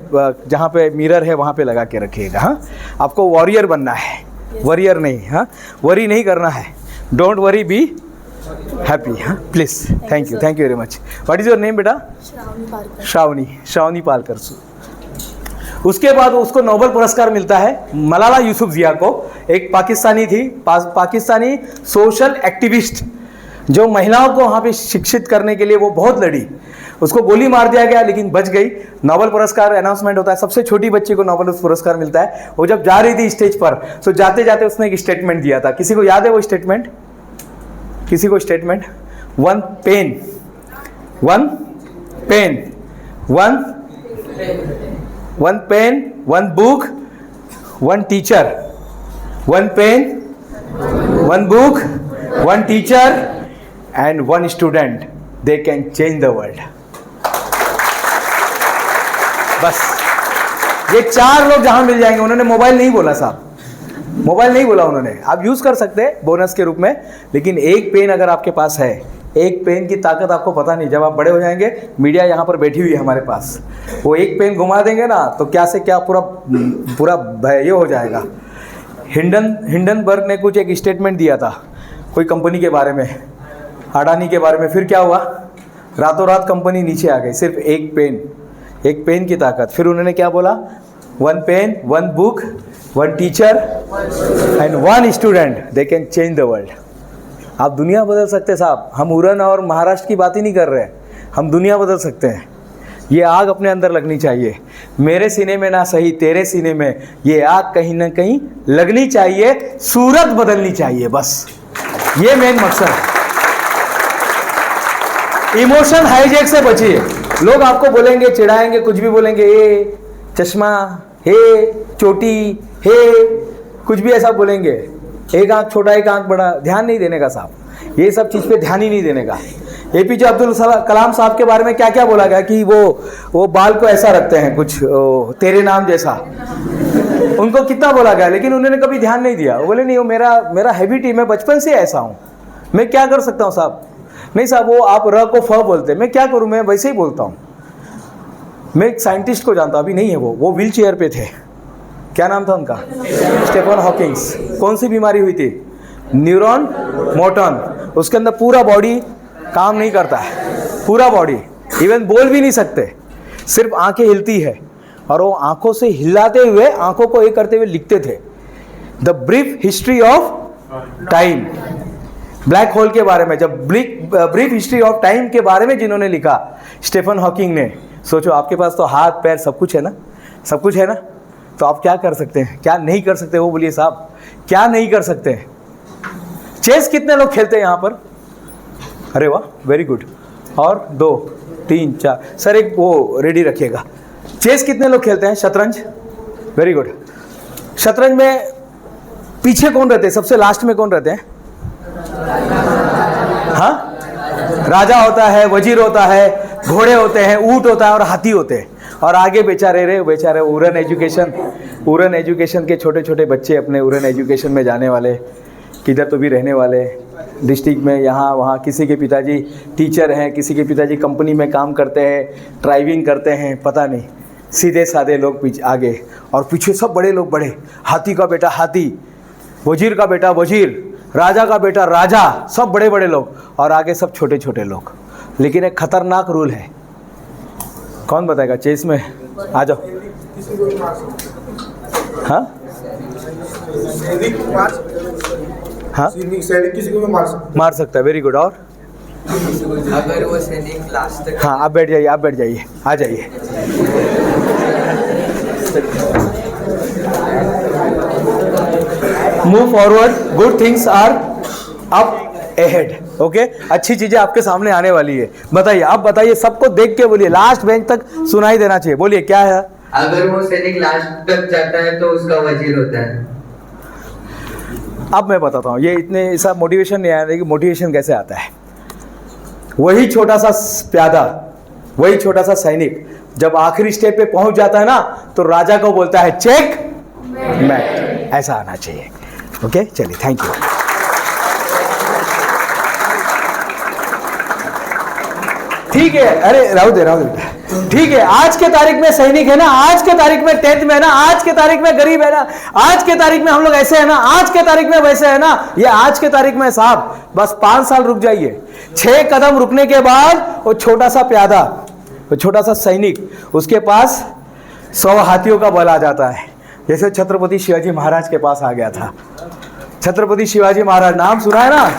जहाँ पे मिरर है वहाँ पे लगा के रखिएगा। हाँ, आपको वॉरियर बनना है, वॉरियर नहीं। हाँ, वरी नहीं करना है। Don't worry, be happy. हाँ please, thank you very much. What is your name बेटा? श्रावणी पालकर। उसके बाद उसको नोबेल पुरस्कार मिलता है। मलाला यूसुफज़ई को, एक पाकिस्तानी थी, पाकिस्तानी सोशल एक्टिविस्ट, जो महिलाओं को वहाँ पे शिक्षित करने के लिए वो बहुत लड़ी। उसको गोली मार दिया गया लेकिन बच गई। नोबेल पुरस्कार अनाउंसमेंट होता है, सबसे छोटी बच्ची को नोबेल पुरस्कार मिलता है। वो जब जा रही थी स्टेज पर, तो जाते जाते उसने एक स्टेटमेंट दिया था। किसी को याद है वो स्टेटमेंट? किसी को statement? One pen, one book, one teacher. One pen, one book, one teacher and one student, they can change the world। बस ये 4 लोग जहां मिल जाएंगे। उन्होंने मोबाइल नहीं बोला साहब, मोबाइल नहीं बोला उन्होंने। आप यूज कर सकते हैं बोनस के रूप में, लेकिन एक पेन अगर आपके पास है, एक पेन की ताकत आपको पता नहीं। जब आप बड़े हो जाएंगे, मीडिया यहाँ पर बैठी हुई है हमारे पास, वो एक पेन घुमा देंगे ना तो क्या से क्या पूरा ये हो जाएगा। हिंडनबर्ग ने कुछ एक स्टेटमेंट दिया था कोई कंपनी के बारे में, अडानी के बारे में। फिर क्या हुआ? रातों रात कंपनी नीचे आ गई, सिर्फ एक पेन की ताकत। फिर उन्होंने क्या बोला, 1 pen 1 book 1 teacher and 1 student, they can change the world. आप दुनिया बदल सकते हैं साहब। हम उरन और महाराष्ट्र की बात ही नहीं कर रहे हैं, हम दुनिया बदल सकते हैं। ये आग अपने अंदर लगनी चाहिए। मेरे सीने में ना सही तेरे सीने में ये आग कहीं ना कहीं लगनी चाहिए, सूरत बदलनी चाहिए, बस ये मेन मकसद है। इमोशन हाईजैक से बचिए। लोग आपको बोलेंगे, चिढ़ाएंगे, कुछ भी बोलेंगे, हे चश्मा, हे चोटी, हे कुछ भी ऐसा बोलेंगे। एक आंख छोटा एक आंख बड़ा, ध्यान नहीं देने का साहब, ये सब चीज़ पे ध्यान ही नहीं देने का। APJ अब्दुल कलाम साहब के बारे में क्या क्या बोला गया कि वो बाल को ऐसा रखते हैं, कुछ तेरे नाम जैसा, उनको कितना बोला गया, लेकिन उन्होंने कभी ध्यान नहीं दिया। वो बोले नहीं, वो मेरा हैबिट ही, मैं बचपन से ऐसा हूँ, मैं क्या कर सकता हूँ साहब। नहीं साहब, वो आप र को फ बोलते, मैं क्या करूँ, मैं वैसे ही बोलता हूँ। मैं एक साइंटिस्ट को जानता, अभी नहीं है वो व्हील चेयर पे थे, क्या नाम था उनका, स्टीफन हॉकिंग्स। कौन सी बीमारी हुई थी, न्यूरॉन मोटन, उसके अंदर पूरा बॉडी काम नहीं करता है, पूरा बॉडी, इवन बोल भी नहीं सकते, सिर्फ आंखें हिलती है, और वो आंखों से हिलाते हुए, आंखों को एक करते हुए लिखते थे the brief history of time, black hole के बारे में। जब ब्रीफ हिस्ट्री ऑफ टाइम के बारे में जिन्होंने लिखा, स्टीफन हॉकिंग ने। सोचो, आपके पास तो हाथ पैर सब कुछ है ना, सब कुछ है ना, तो आप क्या कर सकते हैं, क्या नहीं कर सकते, वो बोलिए साहब, क्या नहीं कर सकते हैं। चेस कितने लोग खेलते हैं यहाँ पर, अरे वाह, वेरी गुड, और 2 3 4, सर एक वो रेडी रखिएगा। चेस कितने लोग खेलते हैं, शतरंज, वेरी गुड। शतरंज में पीछे कौन रहते हैं, सबसे लास्ट में कौन रहते हैं, हाँ, राजा होता है, वजीर होता है, घोड़े होते हैं, ऊंट होता है और हाथी होते हैं, और आगे बेचारे उरन एजुकेशन के छोटे छोटे बच्चे, अपने उरन एजुकेशन में जाने वाले, किधर तो भी रहने वाले, डिस्ट्रिक्ट में यहाँ वहाँ, किसी के पिताजी टीचर हैं, किसी के पिताजी कंपनी में काम करते हैं, ड्राइविंग करते हैं, पता नहीं, सीधे साधे लोग पीछे आगे, और पीछे सब बड़े लोग बड़े, हाथी का बेटा हाथी, वजीर का बेटा वजीर, राजा का बेटा राजा, सब बड़े बड़े लोग, और आगे सब छोटे छोटे लोग। लेकिन एक खतरनाक रूल है, कौन बताएगा चेस में, आ जाओ। हाँ हाँ, सैनिक किसी को भी मार सकता है, वेरी गुड। और अगर वो सैनिक लास्ट तक, हाँ, आप बैठ जाइए, आप बैठ जाइए, आ जाइए। Move forward, good things are up ahead, okay, अच्छी चीजें आपके सामने आने वाली है। बताइए, आप बताइए, सबको देख के बोलिए, लास्ट बेंच तक सुनाई देना चाहिए, बोलिए क्या है। अगर वो सैनिक लास्ट तक जाता है तो उसका वजीर होता है। अब मैं बताता हूँ, ये इतने ऐसा मोटिवेशन नहीं आया, कि मोटिवेशन कैसे आता है। वही छोटा सा प्यादा, वही छोटा सा सैनिक जब आखिरी स्टेप पे पहुंच जाता है ना, तो राजा को बोलता है चेक मैट, ऐसा आना चाहिए। ओके, चलिए, थैंक यू। ठीक है, अरे राहु दे ठीक है। आज के तारीख में सैनिक है ना, आज के तारीख में 10th में है ना, आज के तारीख में गरीब है ना, आज के तारीख में हम लोग ऐसे है ना, आज के तारीख में वैसे है ना, ये आज के तारीख में साहब, बस 5 साल रुक जाइए। 6 कदम रुकने के बाद वो छोटा सा प्यादा, वो छोटा सा सैनिक, उसके पास 100 हाथियों का बल आ जाता है। जैसे छत्रपति शिवाजी महाराज के पास आ गया था। छत्रपति शिवाजी महाराज, नाम सुना है ना।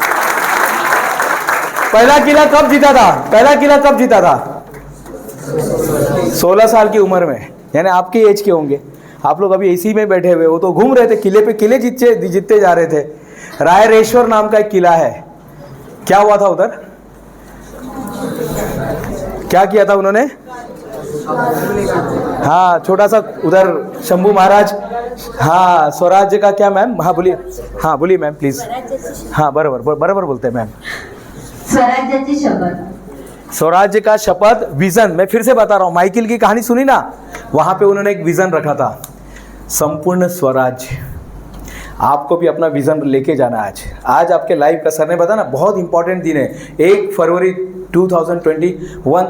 पहला किला कब जीता था, पहला किला कब जीता था, 16 साल की उम्र में, यानी आपके एज के होंगे। आप लोग अभी इसी में बैठे हुए, वो तो घूम रहे थे, किले पे किले जीतते जा रहे थे। रायरेश्वर नाम का एक किला है, क्या हुआ था उधर, क्या किया था उन्होंने, हाँ, छोटा सा उधर शंभू महाराज, हाँ, स्वराज्य का क्या मैम, हाँ बोलिए, हाँ बोलिए मैम प्लीज, हाँ बराबर बोलते हैं मैम। स्वराज्याची शपथ, स्वराज्य का शपथ, विजन। मैं फिर से बता रहा हूँ, माइकल की कहानी सुनी ना, वहां पे उन्होंने एक विजन रखा था, संपूर्ण स्वराज्य। आपको भी अपना विजन लेके जाना है। आज आपके लाइफ का, सर ने बताया ना, बहुत इंपॉर्टेंट दिन है। 1 फरवरी 2021, 1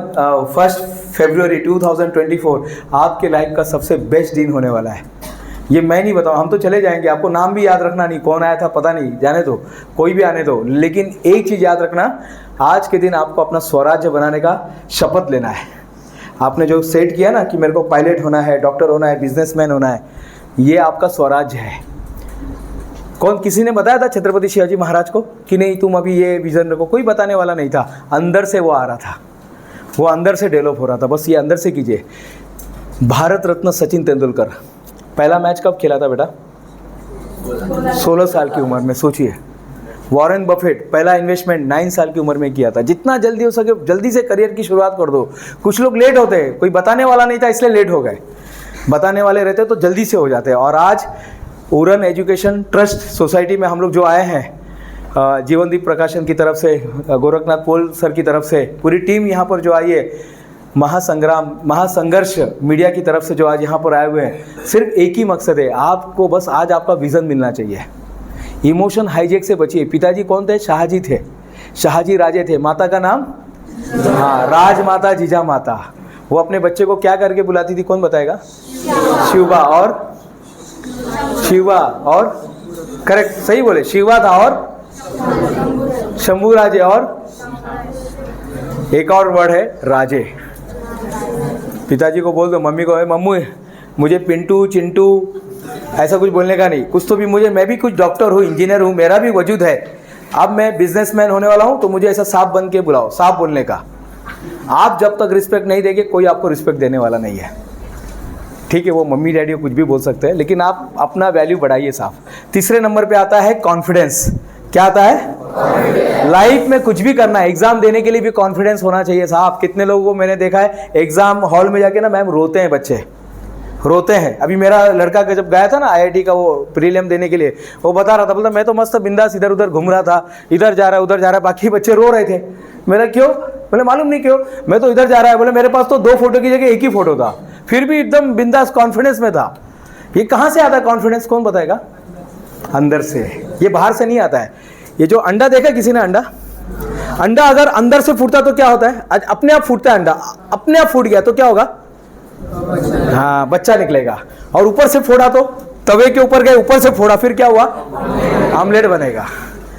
फरवरी 2024 आपके लाइफ का सबसे बेस्ट दिन होने वाला है। ये मैं नहीं बताऊँ, हम तो चले जाएंगे, आपको नाम भी याद रखना नहीं, कौन आया था पता नहीं, जाने दो, कोई भी आने दो, लेकिन एक चीज़ याद रखना, आज के दिन आपको अपना स्वराज्य बनाने का शपथ लेना है। आपने जो सेट किया ना कि मेरे को पायलट होना है, डॉक्टर होना है, बिजनेसमैन होना है, ये आपका स्वराज्य है। कौन, किसी ने बताया था छत्रपति शिवाजी महाराज को कि नहीं तुम अभी ये विजन रखो? कोई बताने वाला नहीं था, अंदर से वो आ रहा था, वो अंदर से डेवलप हो रहा था। बस ये अंदर से कीजिए। भारत रत्न सचिन तेंदुलकर पहला मैच कब खेला था बेटा? 16 साल की उम्र में, सोचिए। वॉरेन बफेट पहला इन्वेस्टमेंट 9 साल की उम्र में किया था। जितना जल्दी हो सके जल्दी से करियर की शुरुआत कर दो। कुछ लोग लेट होते हैं, कोई बताने वाला नहीं था इसलिए लेट हो गए, बताने वाले रहते तो जल्दी से हो जाते हैं। और आज उड़न एजुकेशन ट्रस्ट सोसाइटी में हम लोग जो आए हैं, जीवनदीप प्रकाशन की तरफ से, गोरखनाथ पोल सर की तरफ से, पूरी टीम यहाँ पर जो आई है, महासंघर्ष मीडिया की तरफ से जो आज यहाँ पर आए हुए हैं, सिर्फ एक ही मकसद है, आपको बस आज आपका विज़न मिलना चाहिए। इमोशन हाईजेक से बचिए। पिताजी कौन थे? शाहजी थे, शाहजी राजे थे। माता का नाम? हाँ, राजमाता जीजा माता। वो अपने बच्चे को क्या करके बुलाती थी, कौन बताएगा? शिवा। और शिवा और करेक्ट, सही बोले, शिवा था और शंभू राजे, और एक और वर्ड है राजे। पिताजी को बोल दो, मम्मी को, मम्मू मुझे पिंटू चिंटू ऐसा कुछ बोलने का नहीं, कुछ तो भी मुझे, मैं भी कुछ डॉक्टर हूँ, इंजीनियर हूँ, मेरा भी वजूद है, अब मैं बिजनेसमैन होने वाला हूँ, तो मुझे ऐसा साफ बन के बुलाओ। साफ बोलने का। आप जब तक रिस्पेक्ट नहीं देंगे कोई आपको रिस्पेक्ट देने वाला नहीं है। ठीक है, वो मम्मी डैडी कुछ भी बोल सकते हैं, लेकिन आप अपना वैल्यू बढ़ाइए साफ। तीसरे नंबर पे आता है कॉन्फिडेंस। क्या आता है? लाइफ में कुछ भी करना है, एग्जाम देने के लिए भी कॉन्फिडेंस होना चाहिए साहब। कितने लोगों को मैंने देखा है एग्जाम हॉल में जाके ना मैम रोते हैं, बच्चे रोते हैं। अभी मेरा लड़का का जब गया था ना IIT का वो प्रीलिम देने के लिए, वो बता रहा था, बोलता मैं तो मस्त बिंदास इधर उधर घूम रहा था, इधर जा रहा है उधर जा रहा है, बाकी बच्चे रो रहे थे। मेरा क्यों? बोले मालूम नहीं क्यों, मैं तो इधर जा रहा है। बोले मेरे पास तो 2 फोटो की जगह एक ही फोटो था, फिर भी एकदम बिंदास कॉन्फिडेंस में था। ये कहाँ से आता है कॉन्फिडेंस, कौन बताएगा? अंदर से, ये बाहर से नहीं आता है। ये जो अंडा देखा किसी ने, अंडा अगर अंदर से फूटता तो क्या होता है? आज अपने आप फूटता है अंडा, अपने आप फूट गया तो क्या होगा? हाँ, बच्चा निकलेगा। और ऊपर से फोड़ा तो तवे के ऊपर गए, ऊपर से फोड़ा, फिर क्या हुआ? आमलेट बनेगा।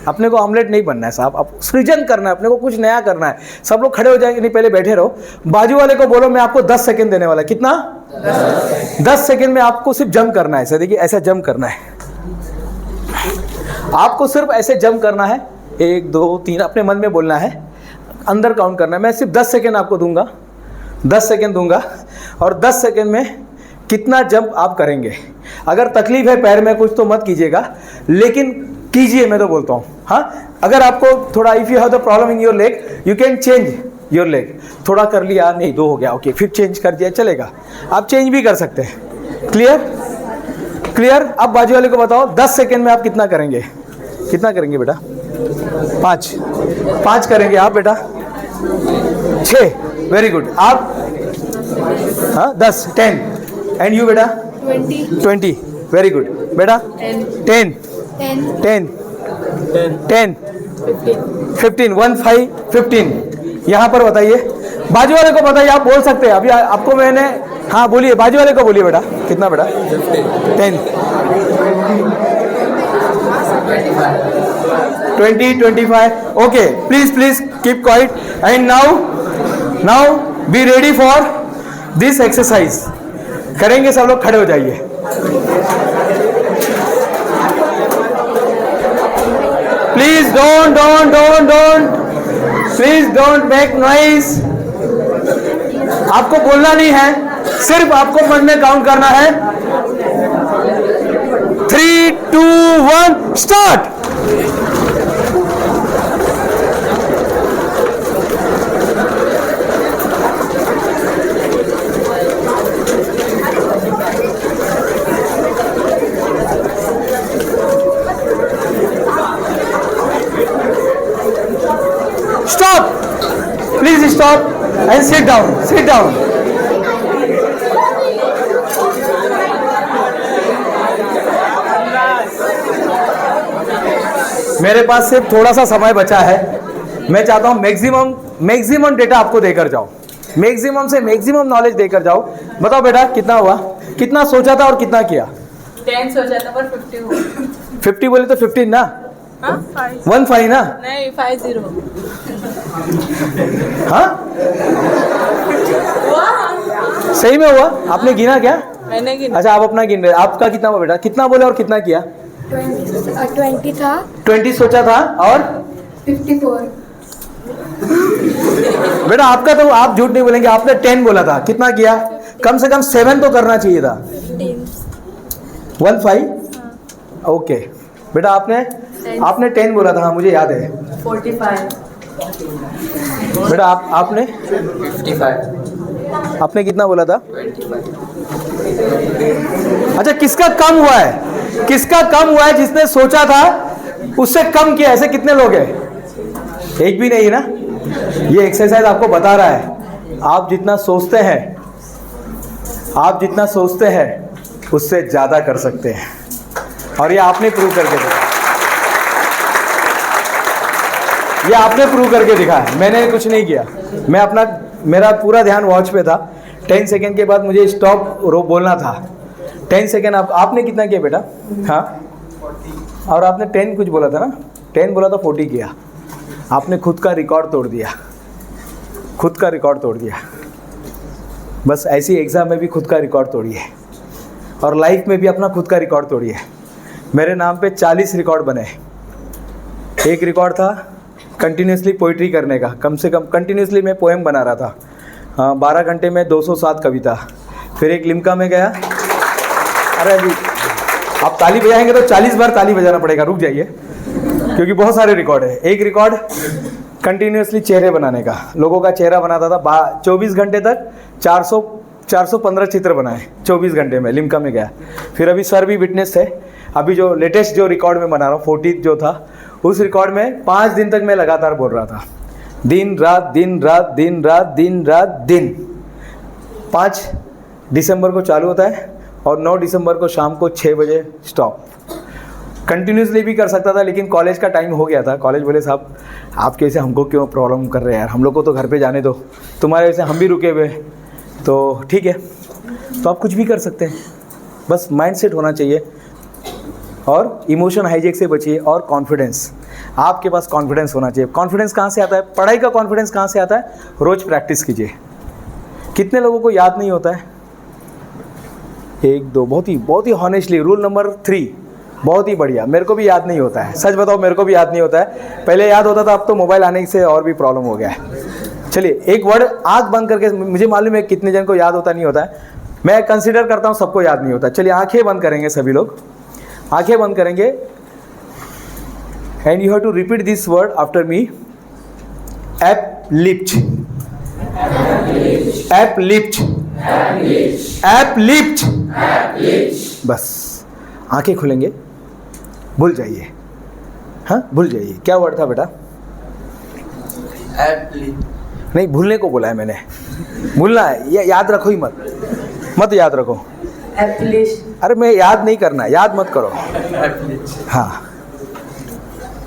अपने को आमलेट नहीं बनना है साहब, अब सृजन करना है, अपने को कुछ नया करना है। सब लोग खड़े हो जाएंगे, नहीं पहले बैठे रहो। बाजू वाले को बोलो मैं आपको 10 सेकंड देने वाला। कितना? 10 सेकंड में आपको सिर्फ जंप करना है। ऐसे देखिए, ऐसा जंप करना है आपको, सिर्फ ऐसे जंप करना है। 1 2 3 अपने मन में बोलना है, अंदर काउंट करना है। मैं सिर्फ 10 सेकंड आपको दूंगा, 10 सेकंड दूंगा, और 10 सेकंड में कितना जंप आप करेंगे। अगर तकलीफ है पैर में कुछ तो मत कीजिएगा, लेकिन कीजिए, मैं तो बोलता हूँ। हाँ, अगर आपको थोड़ा, if you have the problem in your leg, you can change your leg. थोड़ा कर लिया, नहीं 2 हो गया, ओके, फिर चेंज कर दिया, चलेगा। आप चेंज भी कर सकते हैं। क्लियर? क्लियर? अब बाजू वाले को बताओ 10 सेकंड में आप कितना करेंगे? कितना करेंगे बेटा? 5 करेंगे आप बेटा? 6, वेरी गुड। आप? हाँ, 10, 10, एंड यू बेटा? 20, वेरी गुड बेटा। 10, 15, 1 5 15। यहाँ पर बताइए, बाजू वाले को बताइए, आप बोल सकते हैं। अभी आपको मैंने, हाँ बोलिए, बाजू वाले को बोलिए बेटा, कितना बेटा? 10, 20, 25, okay. Please keep quiet and now be ready for this exercise. करेंगे सब लोग, खड़े हो जाइए। Please don't please don't make noise. आपको बोलना नहीं है, सिर्फ आपको मन में काउंट करना है। 3 2 1 start. Stop! Please stop and sit down. Sit down. मेरे पास सिर्फ थोड़ा सा समय बचा है। मैं चाहता हूँ मैक्सिमम डेटा आपको देकर जाओ, मैक्सिमम से मैक्सिमम नॉलेज देकर जाओ। बताओ बेटा कितना हुआ, कितना सोचा था और कितना किया? 10 सोचा था पर 50 हो 50 बोले तो 15 ना, हाँ 5 15 ना, नहीं 50 हाँ सही में हुआ? आपने गिना क्या? मैंने गिना अच्छा आप अपना गिन रहे, आपका कितना हुआ बेटा? कितना बोला और कितना किया? 20 था 20 सोचा था और 54 बेटा आपका तो आप झूठ नहीं बोलेंगे, आपने 10 बोला था, कितना किया? कम से कम 7 तो करना चाहिए था। 15 ओके बेटा आपने 10 बोला था, हाँ मुझे याद है। 45 बेटा आपने 55 आपने कितना बोला था? अच्छा किसका कम हुआ है? किसका कम हुआ है? जिसने सोचा था उससे कम किया, ऐसे कितने लोग हैं? एक भी नहीं ना। ये एक्सरसाइज आपको बता रहा है आप जितना सोचते हैं उससे ज्यादा कर सकते हैं, और ये आपने प्रूव करके दिखाया। ये आपने प्रूव करके दिखाया, मैंने कुछ नहीं किया। मेरा पूरा ध्यान वॉच पे था। 10 सेकेंड के बाद मुझे स्टॉप बोलना था। 10 सेकेंड आपने कितना किया बेटा? हाँ और आपने 10 कुछ बोला था ना, 10 बोला था 40 किया। आपने खुद का रिकॉर्ड तोड़ दिया। बस ऐसी एग्ज़ाम में भी खुद का रिकॉर्ड तोड़िए और लाइफ में भी अपना खुद का रिकॉर्ड तोड़िए। मेरे नाम पे 40 रिकॉर्ड बने। एक रिकॉर्ड था कंटिन्यूसली पोइट्री करने का, कम से कम कंटिन्यूसली मैं पोएम बना रहा था। 12 घंटे में 207 कविता। फिर एक लिम्का में गया। अरे अभी आप ताली बजाएंगे तो 40 बार ताली बजाना पड़ेगा, रुक जाइए क्योंकि बहुत सारे रिकॉर्ड है। एक रिकॉर्ड कंटिन्यूसली चेहरे बनाने का, लोगों का चेहरा बनाता था 24 घंटे तक 415 चित्र बनाए 24 घंटे में, लिम्का में गया। फिर अभी सर भी विटनेस थे। अभी जो लेटेस्ट जो रिकॉर्ड में बना रहा हूँ 40 जो था, उस रिकॉर्ड में 5 दिन तक मैं लगातार बोल रहा था, दिन रात 5 दिसंबर को चालू होता है और 9 दिसंबर को शाम को 6 बजे स्टॉप। कंटिन्यूसली भी कर सकता था लेकिन कॉलेज का टाइम हो गया था। कॉलेज बोले साहब आप कैसे हमको क्यों प्रॉब्लम कर रहे हैं यार, हम लोग को तो घर पे जाने दो, तुम्हारे वजह से हम भी रुके हुए। तो ठीक है, तो आप कुछ भी कर सकते हैं, बस माइंड सेट होना चाहिए और इमोशन हाईजेक से बचिए। और कॉन्फिडेंस, आपके पास कॉन्फिडेंस होना चाहिए। कॉन्फिडेंस कहाँ से आता है? पढ़ाई का कॉन्फिडेंस कहाँ से आता है? रोज़ प्रैक्टिस कीजिए। कितने लोगों को याद नहीं होता है? 1 2 बहुत ही हॉनेस्टली रूल नंबर 3 बहुत ही बढ़िया। मेरे को भी याद नहीं होता है, सच बताओ मेरे को भी याद नहीं होता है। पहले याद होता था, अब तो मोबाइल आने से और भी प्रॉब्लम हो गया है। चलिए एक वर्ड आंख बंद करके, मुझे मालूम है कितने जन को याद होता नहीं होता है, मैं कंसिडर करता हूँ सबको याद नहीं होता। चलिए आंखें बंद करेंगे, सभी लोग आंखें बंद करेंगे and you have to repeat this word after me. Uplift, uplift, uplift. बस आंखें खुलेंगे, भूल जाइए। हाँ भूल जाइए। क्या वर्ड था बेटा? नहीं, भूलने को बोला है मैंने, भूलना है, ये याद रखो ही मत याद रखो। अरे मैं याद नहीं करना, याद मत करो। हाँ,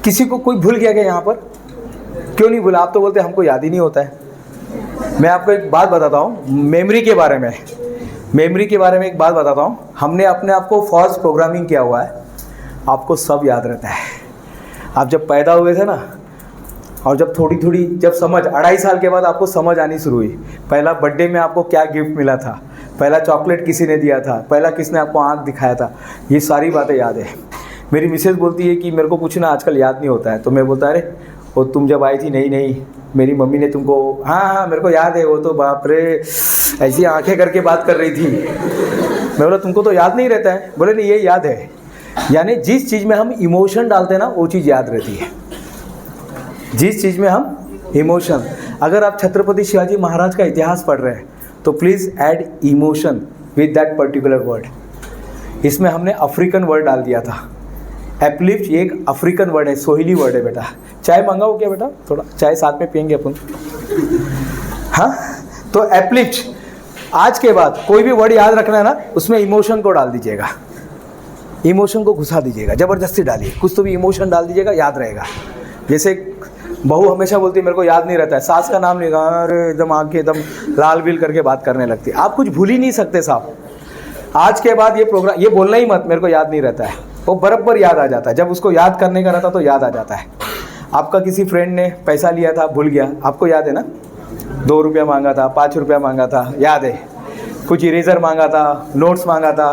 किसी को कोई भूल गया क्या यहाँ पर? क्यों नहीं भूला? आप तो बोलते हमको याद ही नहीं होता है। मैं आपको एक बात बताता हूँ मेमोरी के बारे में। मेमोरी के बारे में एक बात बताता हूँ। हमने अपने आप को फॉल्स प्रोग्रामिंग किया हुआ है। आपको सब याद रहता है। आप जब पैदा हुए थे ना, और जब थोड़ी जब समझ 2.5 साल के बाद आपको समझ आनी शुरू हुई, पहला बर्थडे में आपको क्या गिफ्ट मिला था, पहला चॉकलेट किसी ने दिया था, पहला किसने आपको आँख दिखाया था, ये सारी बातें याद है। मेरी मिसेज बोलती है कि मेरे को कुछ ना आजकल याद नहीं होता है। तो मैं बोलता अरे वो तुम जब आई थी, नहीं मेरी मम्मी ने तुमको, हाँ मेरे को याद है, वो तो बाप रे ऐसी आंखें करके बात कर रही थी। मैं बोला तुमको तो याद नहीं रहता है? बोले नहीं ये याद है। यानी जिस चीज़ में हम इमोशन डालते हैं ना, वो चीज़ याद रहती है। जिस चीज़ में हम इमोशन, अगर आप छत्रपति शिवाजी महाराज का इतिहास पढ़ रहे हैं तो please add emotion with that particular word. इसमें हमने अफ्रीकन वर्ड डाल दिया था। एपलिफ्ट ये एक अफ्रीकन वर्ड है, सोहिली वर्ड है बेटा। चाय मंगाओ क्या बेटा? थोड़ा चाय साथ में पियेंगे अपन। हाँ, तो एपलिफ्ट, आज के बाद कोई भी वर्ड याद रखना है ना, उसमें इमोशन को डाल दीजिएगा, इमोशन को घुसा दीजिएगा, ज़बरदस्ती डालिए, कुछ तो भी इमोशन डाल दीजिएगा, याद रहेगा। जैसे बहू हमेशा बोलती है मेरे को याद नहीं रहता है, सास का नाम लेगा, अरे एकदम आँखें एकदम लाल बिल करके बात करने लगती है। आप कुछ भूल ही नहीं सकते साहब। आज के बाद ये प्रोग्राम, ये बोलना ही मत, मेरे को याद नहीं रहता है, वो बराबर याद आ जाता है। जब उसको याद करने का रहता तो याद आ जाता है। आपका किसी फ्रेंड ने पैसा लिया था, भूल गया, आपको याद है ना, 2 रुपया मांगा था, 5 रुपया मांगा था, याद है, कुछ इरेजर मांगा था, नोट्स मांगा था,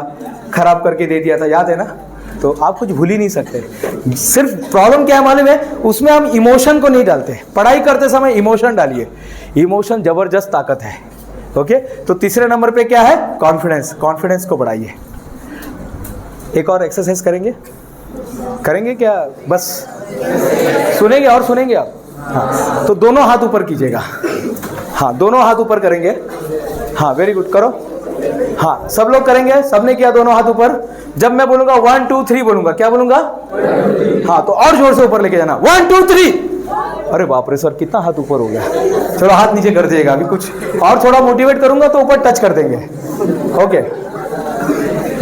खराब करके दे दिया था, याद है ना। तो आप कुछ भूल ही नहीं सकते। सिर्फ प्रॉब्लम क्या है मालूम है, उसमें हम इमोशन को नहीं डालते। पढ़ाई करते समय इमोशन डालिए, इमोशन जबरदस्त ताकत है। ओके, तो तीसरे नंबर पे क्या है, कॉन्फिडेंस। कॉन्फिडेंस को बढ़ाइए। एक और एक्सरसाइज करेंगे क्या, बस सुनेंगे और सुनेंगे आप? हाँ, तो दोनों हाथ ऊपर कीजिएगा। हाँ, दोनों हाथ ऊपर करेंगे। हाँ, वेरी गुड, करो। हाँ, सब लोग करेंगे, सबने किया, दोनों हाथ ऊपर। जब मैं बोलूंगा 1 2 3 बोलूंगा, क्या बोलूंगा? हाँ, तो और जोर से ऊपर लेके जाना, 1 2 3। अरे बाप रे सर, कितना हाथ ऊपर हो गया। चलो हाथ नीचे कर दिएगा, अभी कुछ और थोड़ा मोटिवेट करूंगा तो ऊपर टच कर देंगे। ओके,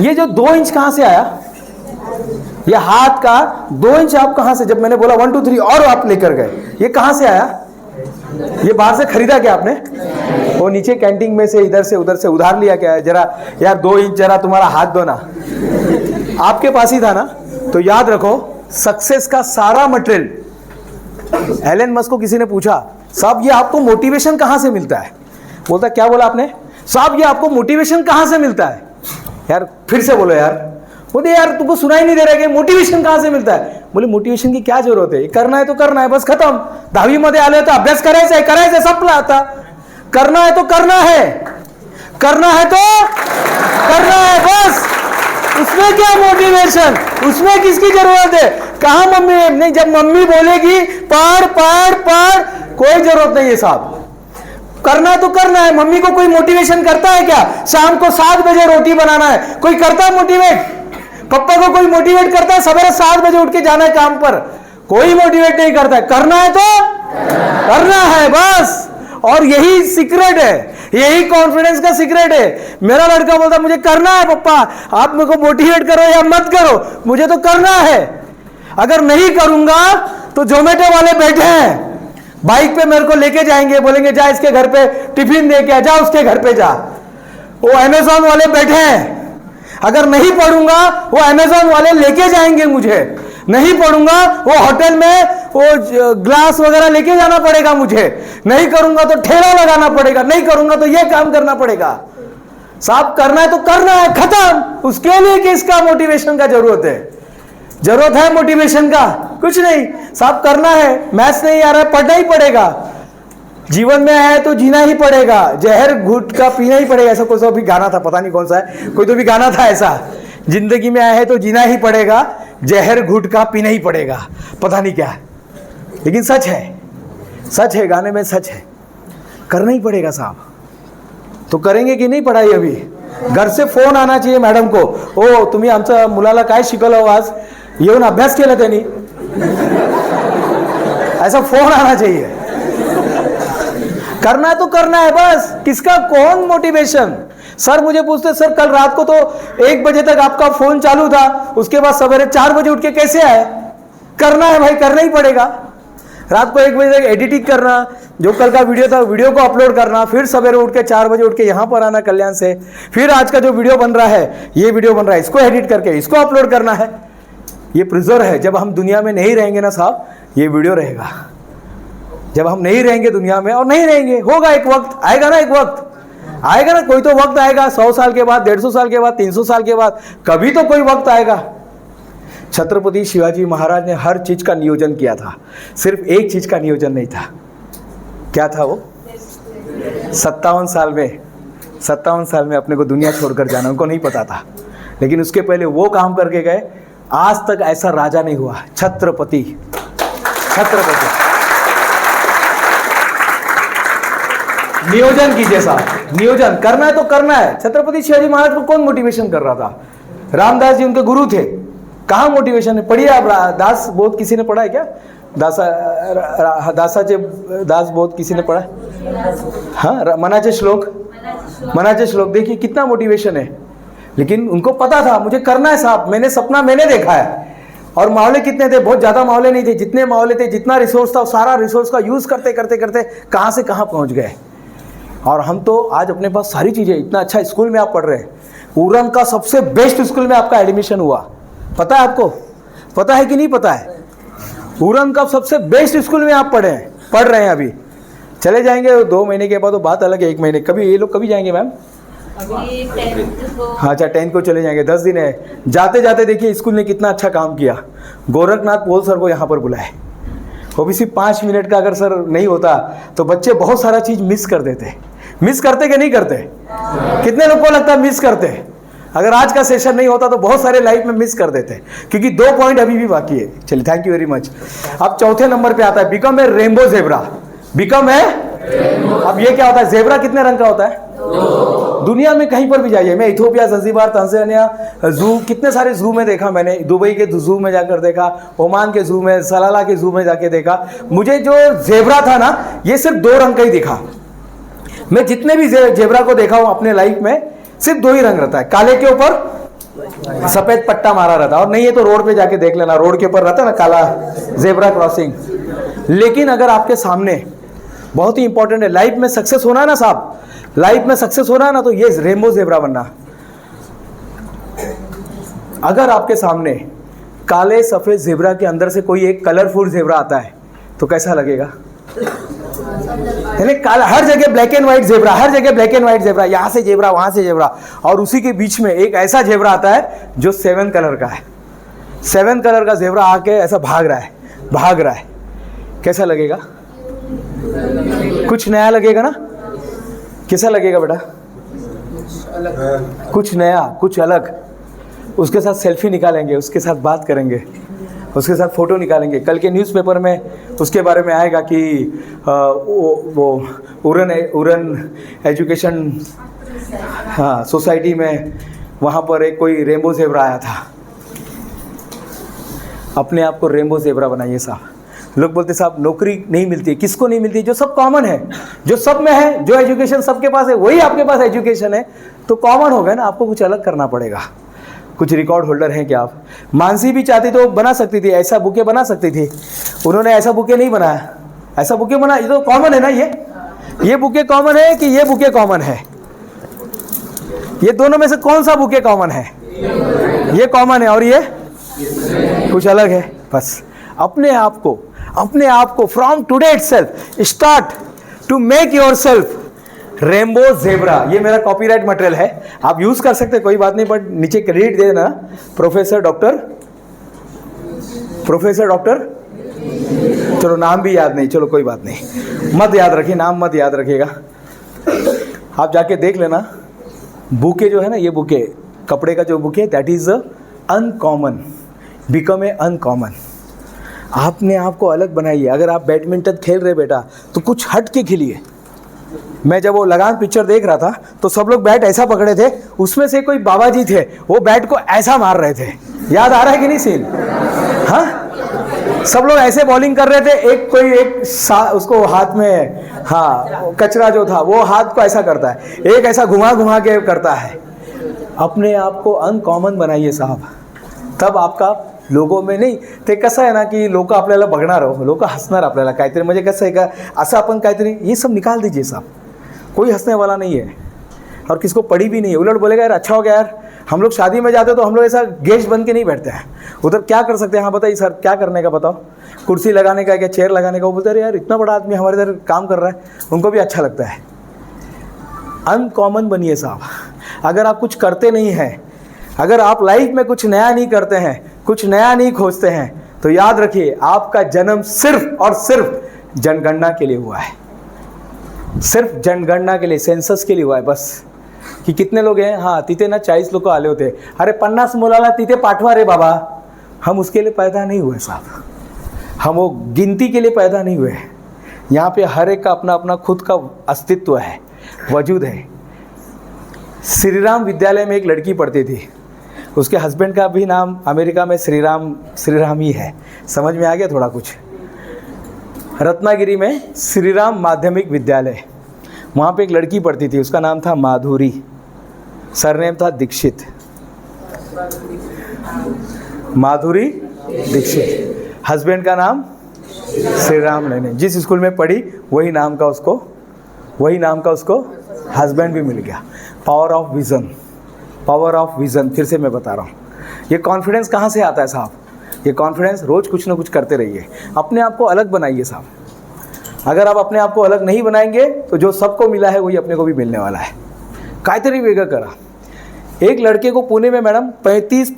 ये जो 2 इंच कहां से आया, ये हाथ का 2 इंच आप कहां से, जब मैंने बोला 1 2 3 और आप लेकर गए, ये कहां से आया? ये बाहर से खरीदा क्या आपने? वो नीचे कैंटीन में से, इधर से उधर से उधार लिया क्या है? जरा यार 2 इंच जरा तुम्हारा हाथ दो ना, आपके पास ही था ना। तो याद रखो, सक्सेस का सारा मटेरियल, एलन मस्क को किसी ने पूछा, साहब ये आपको मोटिवेशन कहां से मिलता है? बोलता, क्या बोला आपने? साहब ये आपको मोटिवेशन कहां से मिलता है? यार फिर से बोलो यार। बोले यार तुमको सुनाई नहीं दे रहा है कि मोटिवेशन कहां से मिलता है? बोले मोटिवेशन की क्या जरूरत है, करना है तो करना है, बस खत्म। 10वी मध्ये आले तर अभ्यास करायचा संपला। आता करना है तो करना है, करना है तो करना है, बस। उसमें क्या मोटिवेशन, उसमें किसकी जरूरत है? कहा मम्मी नहीं, जब मम्मी बोलेगी पढ़ पढ़ पढ़, कोई जरूरत नहीं है साहब, करना तो करना है। मम्मी को कोई मोटिवेशन करता है क्या? शाम को 7 बजे रोटी बनाना है, कोई करता है मोटिवेट? पापा को कोई मोटिवेट करता है सवेरे 7 बजे उठ के जाना है काम पर? कोई मोटिवेट नहीं करता है। करना है तो करना है, बस। और यही सीक्रेट है, यही कॉन्फिडेंस का सीक्रेट है। मेरा लड़का बोलता मुझे करना है पापा, आप मेरे को मोटिवेट करो या मत करो, मुझे तो करना है। अगर नहीं करूंगा तो जोमेटो वाले बैठे हैं, बाइक पे मेरे को लेके जाएंगे, बोलेंगे जा इसके घर पे टिफिन दे के जा, उसके घर पे जा। वो अमेजॉन वाले बैठे हैं, अगर नहीं पढ़ूंगा वो अमेजॉन वाले लेके जाएंगे मुझे। नहीं पढ़ूंगा वो होटल में वो ग्लास वगैरह लेके जाना पड़ेगा मुझे। नहीं करूंगा तो ठेला लगाना पड़ेगा, नहीं करूंगा तो ये काम करना पड़ेगा। साहब करना है तो करना है, खत्म। उसके लिए किसका मोटिवेशन का जरूरत है? जरूरत है मोटिवेशन का? कुछ नहीं साहब, करना है। मैथ्स नहीं आ रहा है, पढ़ना ही पड़ेगा। जीवन में आया है तो जीना ही पड़ेगा, जहर घुट का पीना ही पड़ेगा। ऐसा कोई भी गाना था, पता नहीं कौन सा है, कोई तो भी गाना था ऐसा, जिंदगी में आया है तो जीना ही पड़ेगा, जहर घुट का पीना ही पड़ेगा, पता नहीं क्या। लेकिन सच है, सच है, गाने में सच है, करना ही पड़ेगा साहब। तो करेंगे कि नहीं पढ़ाई? अभी घर से फोन आना चाहिए मॅडम को, ओ तुम्ही आमच्या मुलाला काय शिकवलं आज, येऊन अभ्यास केला त्यांनी, ऐसा फोन आना चाहिए। करना है तो करना है, बस। किसका कौन मोटिवेशन? सर मुझे पूछते, सर कल रात को तो 1 बजे तक आपका फोन चालू था, उसके बाद सवेरे 4 बजे उठ के कैसे आए? करना है भाई, करना ही पड़ेगा। रात को 1 बजे तक एडिटिंग करना, जो कल का वीडियो था वीडियो को अपलोड करना, फिर सवेरे उठ के 4 बजे उठ के यहाँ पर आना कल्याण से, फिर आज का जो वीडियो बन रहा है, ये वीडियो बन रहा है, इसको एडिट करके इसको अपलोड करना है। ये प्रिजर्व है। जब हम दुनिया में नहीं रहेंगे ना साहब, ये वीडियो रहेगा। जब हम नहीं रहेंगे दुनिया में, और नहीं रहेंगे, होगा एक वक्त, आएगा ना, एक वक्त आएगा ना, कोई तो वक्त आएगा, 100 साल के बाद, 150 साल के बाद, 300 साल के बाद, कभी तो कोई वक्त आएगा। छत्रपति शिवाजी महाराज ने हर चीज का नियोजन किया था, सिर्फ एक चीज का नियोजन नहीं था। क्या था वो? 57 साल में अपने को दुनिया छोड़कर जाना, उनको नहीं पता था। लेकिन उसके पहले वो काम करके गए, आज तक ऐसा राजा नहीं हुआ। छत्रपति नियोजन कीजिए साहब, नियोजन करना है तो करना है। छत्रपति शिवाजी महाराज को कौन मोटिवेशन कर रहा था? रामदास जी उनके गुरु थे। कहाँ मोटिवेशन है? पढ़िए आप, दास बोध किसी ने पढ़ा है क्या? दासाचे दास बोध किसी ने पढ़ा? हाँ, मनाचे श्लोक देखिए कितना मोटिवेशन है। लेकिन उनको पता था मुझे करना है साहब, मैंने सपना मैंने देखा है। और मावले कितने थे? बहुत ज्यादा मावले नहीं थे। जितने मावले थे, जितना रिसोर्स था, सारा रिसोर्स का यूज करते करते करते कहां से कहां पहुंच गए। और हम तो आज अपने पास सारी चीज़ें, इतना अच्छा स्कूल में आप पढ़ रहे हैं, उरन का सबसे बेस्ट स्कूल में आपका एडमिशन हुआ, पता है आपको? पता है कि नहीं पता है? उरन का सबसे बेस्ट स्कूल में आप पढ़ रहे हैं। अभी चले जाएंगे 2 महीने के बाद, तो बात अलग है। 1 महीने कभी ये लोग कभी जाएंगे मैम? अभी 10th को हाँ अच्छा, 10 को चले जाएंगे, 10 दिन है। जाते जाते देखिए स्कूल ने कितना अच्छा काम किया। गोरखनाथ पोल सर को यहाँ पर बुलाए, वो भी सिर्फ 5 मिनट का अगर सर नहीं होता तो बच्चे बहुत सारा चीज़ मिस कर देते। मिस करते कि नहीं करते? कितने लोग को लगता है मिस करते? अगर आज का सेशन नहीं होता तो बहुत सारे लाइफ में मिस कर देते, क्योंकि 2 पॉइंट अभी भी बाकी है। चलिए, थैंक यू वेरी मच। अब चौथे नंबर पे आता है become a rainbow zebra. Become है, अब ये क्या होता है? ज़ेब्रा कितने रंग का होता है? दुनिया में कहीं पर भी जाइए, मैं इथियोपिया, ज़ंज़ीबार, तंजानिया, जू, कितने सारे जू में देखा मैंने। दुबई के जू में जाकर देखा, ओमान के जू में, सलाला के जू में जाके देखा। मुझे जो ज़ेब्रा था ना, ये सिर्फ 2 रंग का ही दिखा। मैं जितने भी ज़ेब्रा को देखा हूँ अपने लाइफ में, सिर्फ 2 ही रंग रहता है, काले के ऊपर सफ़ेद पट्टा मारा रहता है। और नहीं है तो रोड पे जाके देख लेना, रोड के ऊपर रहता है ना काला ज़ेब्रा क्रॉसिंग। लेकिन अगर आपके सामने, बहुत ही इंपॉर्टेंट है, लाइफ में सक्सेस होना है ना साहब, लाइफ में सक्सेस होना है ना, तो ये रेनबो ज़ेब्रा बनना। अगर आपके सामने काले सफ़ेद ज़ेब्रा के अंदर से कोई एक कलरफुल ज़ेब्रा आता है तो कैसा लगेगा? यानी काला, हर जगह ब्लैक एंड व्हाइट ज़ेब्रा, हर जगह ब्लैक एंड व्हाइट ज़ेब्रा, यहाँ से ज़ेब्रा, वहाँ से ज़ेब्रा, और उसी के बीच में एक ऐसा ज़ेब्रा आता है जो 7 कलर का है। 7 कलर का ज़ेब्रा आके ऐसा भाग रहा है, कैसा लगेगा? कुछ नया लगेगा ना? कैसा लगेगा बेटा? कुछ नया, कुछ अलग। उसके साथ सेल्फी निकालेंगे, उसके साथ बात करेंगे, उसके साथ फ़ोटो निकालेंगे। कल के न्यूज़पेपर में उसके बारे में आएगा कि वो उरन एजुकेशन, हाँ, सोसाइटी में वहाँ पर एक कोई रेनबो ज़ेब्रा आया था। अपने आप को रेनबो ज़ेब्रा बनाइए साहब। लोग बोलते साहब नौकरी नहीं मिलती, किसको नहीं मिलती? जो सब कॉमन है, जो सब में है, जो एजुकेशन सबके पास है, वही आपके पास एजुकेशन है, तो कॉमन हो गया ना। आपको कुछ अलग करना पड़ेगा। कुछ रिकॉर्ड होल्डर हैं क्या आप? मानसी भी चाहती तो बना सकती थी, ऐसा बुके बना सकती थी। उन्होंने ऐसा बुके नहीं बनाया, ऐसा बुके बना, ये तो कॉमन है ना। ये बुके कॉमन है कि ये बुके कॉमन है? ये दोनों में से कौन सा बुके कॉमन है? ये कॉमन है और ये कुछ अलग है। बस अपने आप को from today itself start to make yourself rainbow zebra. ये मेरा कॉपीराइट मटेरियल है, आप यूज़ कर सकते हैं, कोई बात नहीं, बट नीचे क्रेडिट दे देना प्रोफेसर डॉक्टर, चलो नाम भी याद नहीं, चलो कोई बात नहीं, मत याद रखिए, नाम मत याद रखिएगा। आप जाके देख लेना। बुके जो है ना, ये बुके, कपड़े का जो bouquet, that is uncommon. Become a uncommon. आपने आपको अलग बनाइए। अगर आप बैडमिंटन खेल रहे बेटा, तो कुछ हट के खेलिए। मैं जब वो लगान पिक्चर देख रहा था तो सब लोग बैट ऐसा पकड़े थे, उसमें से कोई बाबा जी थे, वो बैट को ऐसा मार रहे थे। याद आ रहा है कि नहीं सीन? हाँ, सब लोग ऐसे बॉलिंग कर रहे थे। उसको हाथ में, हाँ, कचरा जो था वो हाथ को ऐसा करता है, एक ऐसा घुमा के करता है। अपने आप को अनकॉमन बनाइए साहब, तब आपका लोगों में नाही ते कसं आहे ना की लोक आपल्याला बघणार हो, लोक हसणार आपल्याला काहीतरी, म्हणजे कसं आहे का असं आपण काहीतरी, ये सब निकाल दीजिए साहब, कोई हंसने वाला नहीं है और किसको पड़ी भी नहीं है। उलट बोलेगा यार अच्छा हो गया यार, हम लोग शादी में जाते तो हम लोग ऐसा गेस्ट बन के नहीं बैठते हैं, उधर क्या कर सकते हैं? हाँ बताइए सर, क्या करने का बताओ, कुर्सी लगाने का, क्या चेयर लगाने का? वो बोलते अरे यार इतना बड़ा आदमी हमारे इधर काम कर रहा है, उनको भी अच्छा लगता है। अनकॉमन बनिए साहब। अगर आप कुछ करते नहीं हैं, अगर आप लाइफ में कुछ नया नहीं करते हैं, कुछ नया नहीं खोजते हैं, तो याद रखिए आपका जन्म सिर्फ और सिर्फ जनगणना के लिए हुआ है, सिर्फ जनगणना के लिए, सेंसस के लिए हुआ है बस। की कितने लोग हैं? हाँ, तिथे ना 40 लोक आले होते, अरे 50 मुलाला तिथे पाठवा रे बाबा। हम उसके लिए पैदा नहीं हुए साहब, हम वो गिनती के लिए पैदा नहीं हुए। यहाँ पे हर एक का अपना अपना खुद का अस्तित्व है, वजूद है। श्रीराम विद्यालय में एक लड़की पढ़ती थी, उसके हस्बैंड का भी नाम अमेरिका में श्रीराम ही है। समझ में आ गया थोड़ा कुछ? रत्नागिरी में श्रीराम माध्यमिक विद्यालय, वहाँ पे एक लड़की पढ़ती थी, उसका नाम था माधुरी, सरनेम था दीक्षित, माधुरी दीक्षित। हस्बैंड का नाम श्रीराम लेने, जिस स्कूल में पढ़ी वही नाम का उसको वही नाम का उसको हस्बैंड भी मिल गया। Power of vision, power of vision, फिर से मैं बता रहा हूँ। ये कॉन्फिडेंस कहाँ से आता है साहब? ये कॉन्फिडेंस रोज़ कुछ ना कुछ करते रहिए, अपने आप को अलग बनाइए साहब। अगर आप अपने आप को अलग नहीं बनाएंगे तो जो सबको मिला है वही अपने को भी मिलने वाला है। काहीतरी वेगळं करा। एक लड़के को पुणे में मैडम 35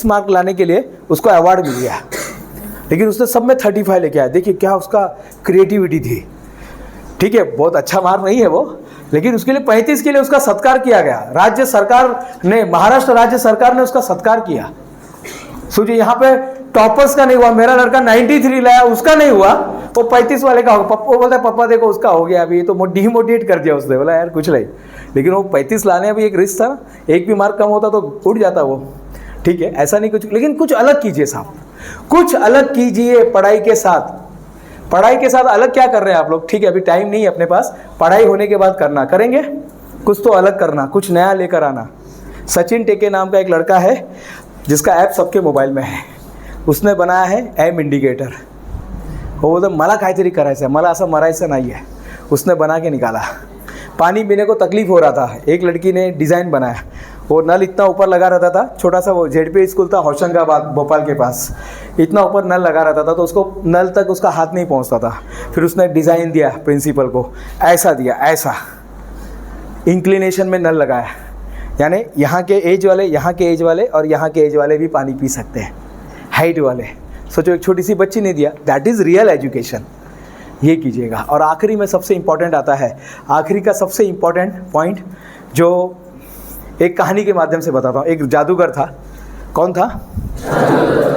मार्क लाने के लिए उसको अवार्ड मिल गया, लेकिन उसने सब में 35 लेके आया। देखिए क्या उसका क्रिएटिविटी थी। ठीक है, बहुत अच्छा मार्क नहीं है वो, लेकिन उसके लिए 35 के लिए उसका सत्कार किया गया। राज्य सरकार ने, महाराष्ट्र राज्य सरकार ने उसका सत्कार किया। सोचिए यहाँ पे टॉपर्स का नहीं हुआ, मेरा लड़का 93 लाया, उसका नहीं हुआ, वो 35 वाले का होगा। वो बोलता है पापा देखो उसका हो गया, अभी तो डिमोटिवेट कर दिया उसने। बोला यार कुछ नहीं, लेकिन वो 35 लाने अभी एक रिस्क था ना, एक भी मार्क कम होता तो उठ जाता वो। ठीक है, ऐसा नहीं कुछ, लेकिन कुछ अलग कीजिए साहब, कुछ अलग कीजिए पढ़ाई के साथ। पढ़ाई के साथ अलग क्या कर रहे हैं आप लोग? ठीक है, अभी टाइम नहीं है अपने पास, पढ़ाई होने के बाद करना, करेंगे कुछ तो अलग करना, कुछ नया लेकर आना। सचिन टेके नाम का एक लड़का है जिसका ऐप सबके मोबाईल में है, उसने बनाया है एम इंडिकेटर। वो बोलतो मला काहीतरी करायचं आहे, मला असं मरायचं नाही है, उसने बना के निकाला। पानी पीने को तकलीफ हो रहा था, एक लड़की ने डिज़ाइन बनाया, वो नल इतना ऊपर लगा रहता था, छोटा सा वो जेडपी स्कूल था होशंगाबाद भोपाल के पास, इतना ऊपर नल लगा रहता था तो उसको नल तक उसका हाथ नहीं पहुंचता था। फिर उसने डिज़ाइन दिया प्रिंसिपल को, ऐसा दिया, ऐसा इंक्लिनेशन में नल लगाया, यानी यहाँ के एज वाले, यहाँ के एज वाले और यहाँ के एज वाले भी पानी पी सकते हैं, हाइट वाले। सोचो एक छोटी सी बच्ची ने दिया, दैट इज़ रियल एजुकेशन। ये कीजिएगा। और आखिरी में सबसे इम्पॉर्टेंट आता है, आखिरी का सबसे इम्पॉर्टेंट पॉइंट जो एक कहानी के माध्यम से बताता हूँ। एक जादूगर था, कौन था?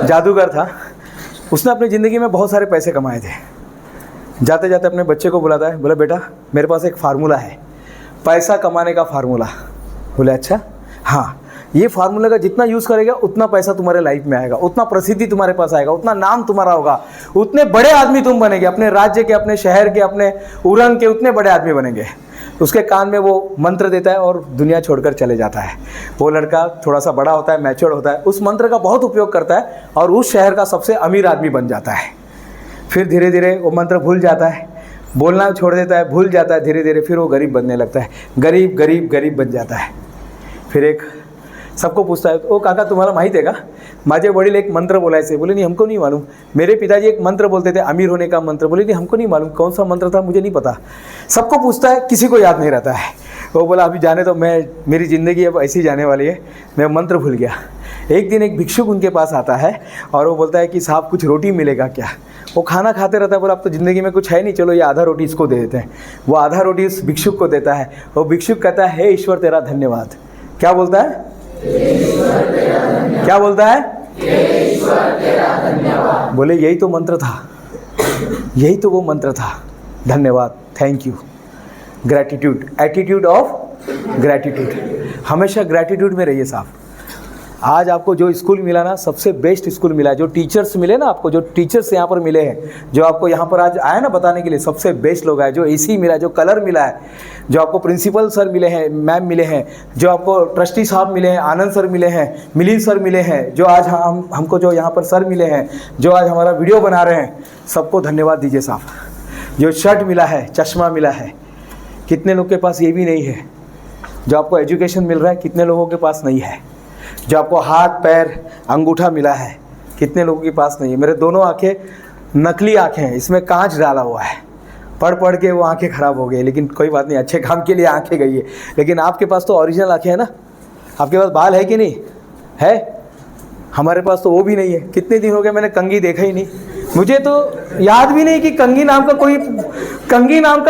जादूगर था। उसने अपनी ज़िंदगी में बहुत सारे पैसे कमाए थे। जाते जाते अपने बच्चे को बुलाता है, बोला बेटा मेरे पास एक फार्मूला है, पैसा कमाने का फार्मूला। बोले अच्छा, हाँ, ये फार्मूला का जितना यूज़ करेगा उतना पैसा तुम्हारे लाइफ में आएगा, उतना प्रसिद्धि तुम्हारे पास आएगा, उतना नाम तुम्हारा होगा, उतने बड़े आदमी तुम बनेंगे, अपने राज्य के, अपने शहर के, अपने उरंग के उतने बड़े आदमी बनेंगे। उसके कान में वो मंत्र देता है और दुनिया छोड़कर चले जाता है। वो लड़का थोड़ा सा बड़ा होता है, मैच्योर होता है, उस मंत्र का बहुत उपयोग करता है और उस शहर का सबसे अमीर आदमी बन जाता है। फिर धीरे धीरे वो मंत्र भूल जाता है, बोलना छोड़ देता है, भूल जाता है, धीरे धीरे फिर वो गरीब बनने लगता है, गरीब गरीब गरीब बन जाता है। फिर एक सबको पूछता है, ओ काका तुम्हाला माहीत आहे का, माझे वडील एक मंत्र बोलायचे। बोले नहीं हमको नहीं मालूम। मेरे पिताजी एक मंत्र बोलते थे अमीर होने का मंत्र। बोले नहीं हमको नहीं मालूम, कौन सा मंत्र था मुझे नहीं पता। सबको पूछता है, किसी को याद नहीं रहता है। वो बोला अभी जाने तो, मेरी ज़िंदगी अब ऐसी जाने वाली है, मैं मंत्र भूल गया। एक दिन एक भिक्षुक उनके पास आता है और वो बोलता है कि साहब कुछ रोटी मिलेगा क्या? वो खाना खाते रहता है, बोला अब तो ज़िंदगी में कुछ है नहीं, चलो ये आधा रोटी इसको दे देते हैं। वो आधा रोटी उस भिक्षुक को देता है। वो भिक्षुक कहता है हे ईश्वर तेरा धन्यवाद। क्या बोलता है? क्या बोलता है? बोले यही तो मंत्र था, यही तो वो मंत्र था, धन्यवाद, thank you, gratitude, attitude of gratitude. हमेशा ग्रैटिट्यूड में रहिए साहब। आज आपको जो स्कूल मिला ना, सबसे बेस्ट स्कूल मिला है। जो टीचर्स मिले ना आपको, जो टीचर्स यहाँ पर मिले हैं, जो आपको यहाँ पर आज आए ना बताने के लिए, सबसे बेस्ट लोग आए। जो एसी मिला है, जो कलर मिला है, जो आपको प्रिंसिपल सर मिले हैं, मैम मिले हैं, जो आपको ट्रस्टी साहब मिले हैं, आनंद सर मिले हैं, मिलिंद सर मिले हैं, जो आज हमको जो यहाँ पर सर मिले हैं, जो आज हमारा वीडियो बना रहे हैं, सबको धन्यवाद दीजिए साहब। जो शर्ट मिला है, चश्मा मिला है, कितने लोग के पास ये भी नहीं है। जो आपको एजुकेशन मिल रहा है, कितने लोगों के पास नहीं है। जो आपको हाथ पैर अंगूठा मिला है, कितने लोगों के पास नहीं है। मेरे दोनों आंखें नकली आंखें हैं, इसमें कांच डाला हुआ है, पढ़ पढ़ के वो आंखें ख़राब हो गई, लेकिन कोई बात नहीं, अच्छे काम के लिए आंखें गई है। लेकिन आपके पास तो ओरिजिनल आंखें हैं ना। आपके पास बाल है कि नहीं है? हमारे पास तो वो भी नहीं है। कितने दिन हो गए मैंने कंघी देखा ही नहीं। मुझे तो याद भी नहीं कि कंघी नाम का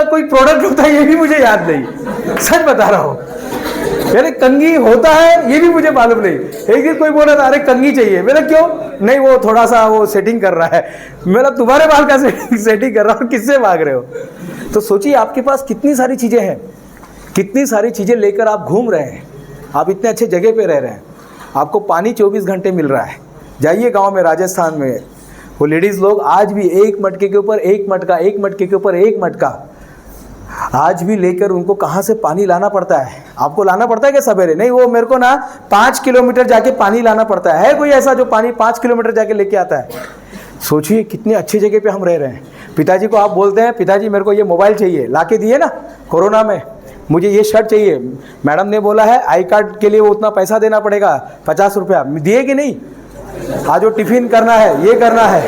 कोई प्रोडक्ट होता है, ये भी मुझे याद नहीं, सच बता रहा हूँ। यानी कंघी होता है ये भी मुझे मालूम नहीं। एक दिन कोई बोल रहा था अरे कंघी चाहिए, मैंने क्यों? नहीं वो थोड़ा सा वो सेटिंग कर रहा है। मेरा तुम्हारे बाल का सेटिंग कर रहा हूँ, किससे भाग रहे हो? तो सोचिए आपके पास कितनी सारी चीज़ें हैं, कितनी सारी चीज़ें लेकर आप घूम रहे हैं। आप इतने अच्छे जगह पे रह रहे हैं, आपको पानी 24 घंटे मिल रहा है। जाइए गाँव में, राजस्थान में, वो लेडीज़ लोग आज भी एक मटके के ऊपर एक मटका, एक मटके के ऊपर एक मटका आज भी लेकर उनको कहाँ से पानी लाना पड़ता है। आपको लाना पड़ता है क्या सवेरे? नहीं, वो मेरे को ना 5 किलोमीटर जाके पानी लाना पड़ता है। कोई ऐसा जो पानी 5 किलोमीटर जाके लेके आता है? सोचिए कितने अच्छी जगह पे हम रह रहे हैं। पिताजी को आप बोलते हैं पिताजी मेरे को ये मोबाइल चाहिए, ला के दिए ना कोरोना में, मुझे ये शर्ट चाहिए, मैडम ने बोला है आई कार्ड के लिए वो उतना पैसा देना पड़ेगा 50 रुपया, दिए कि नहीं? आज वो टिफिन करना है, ये करना है।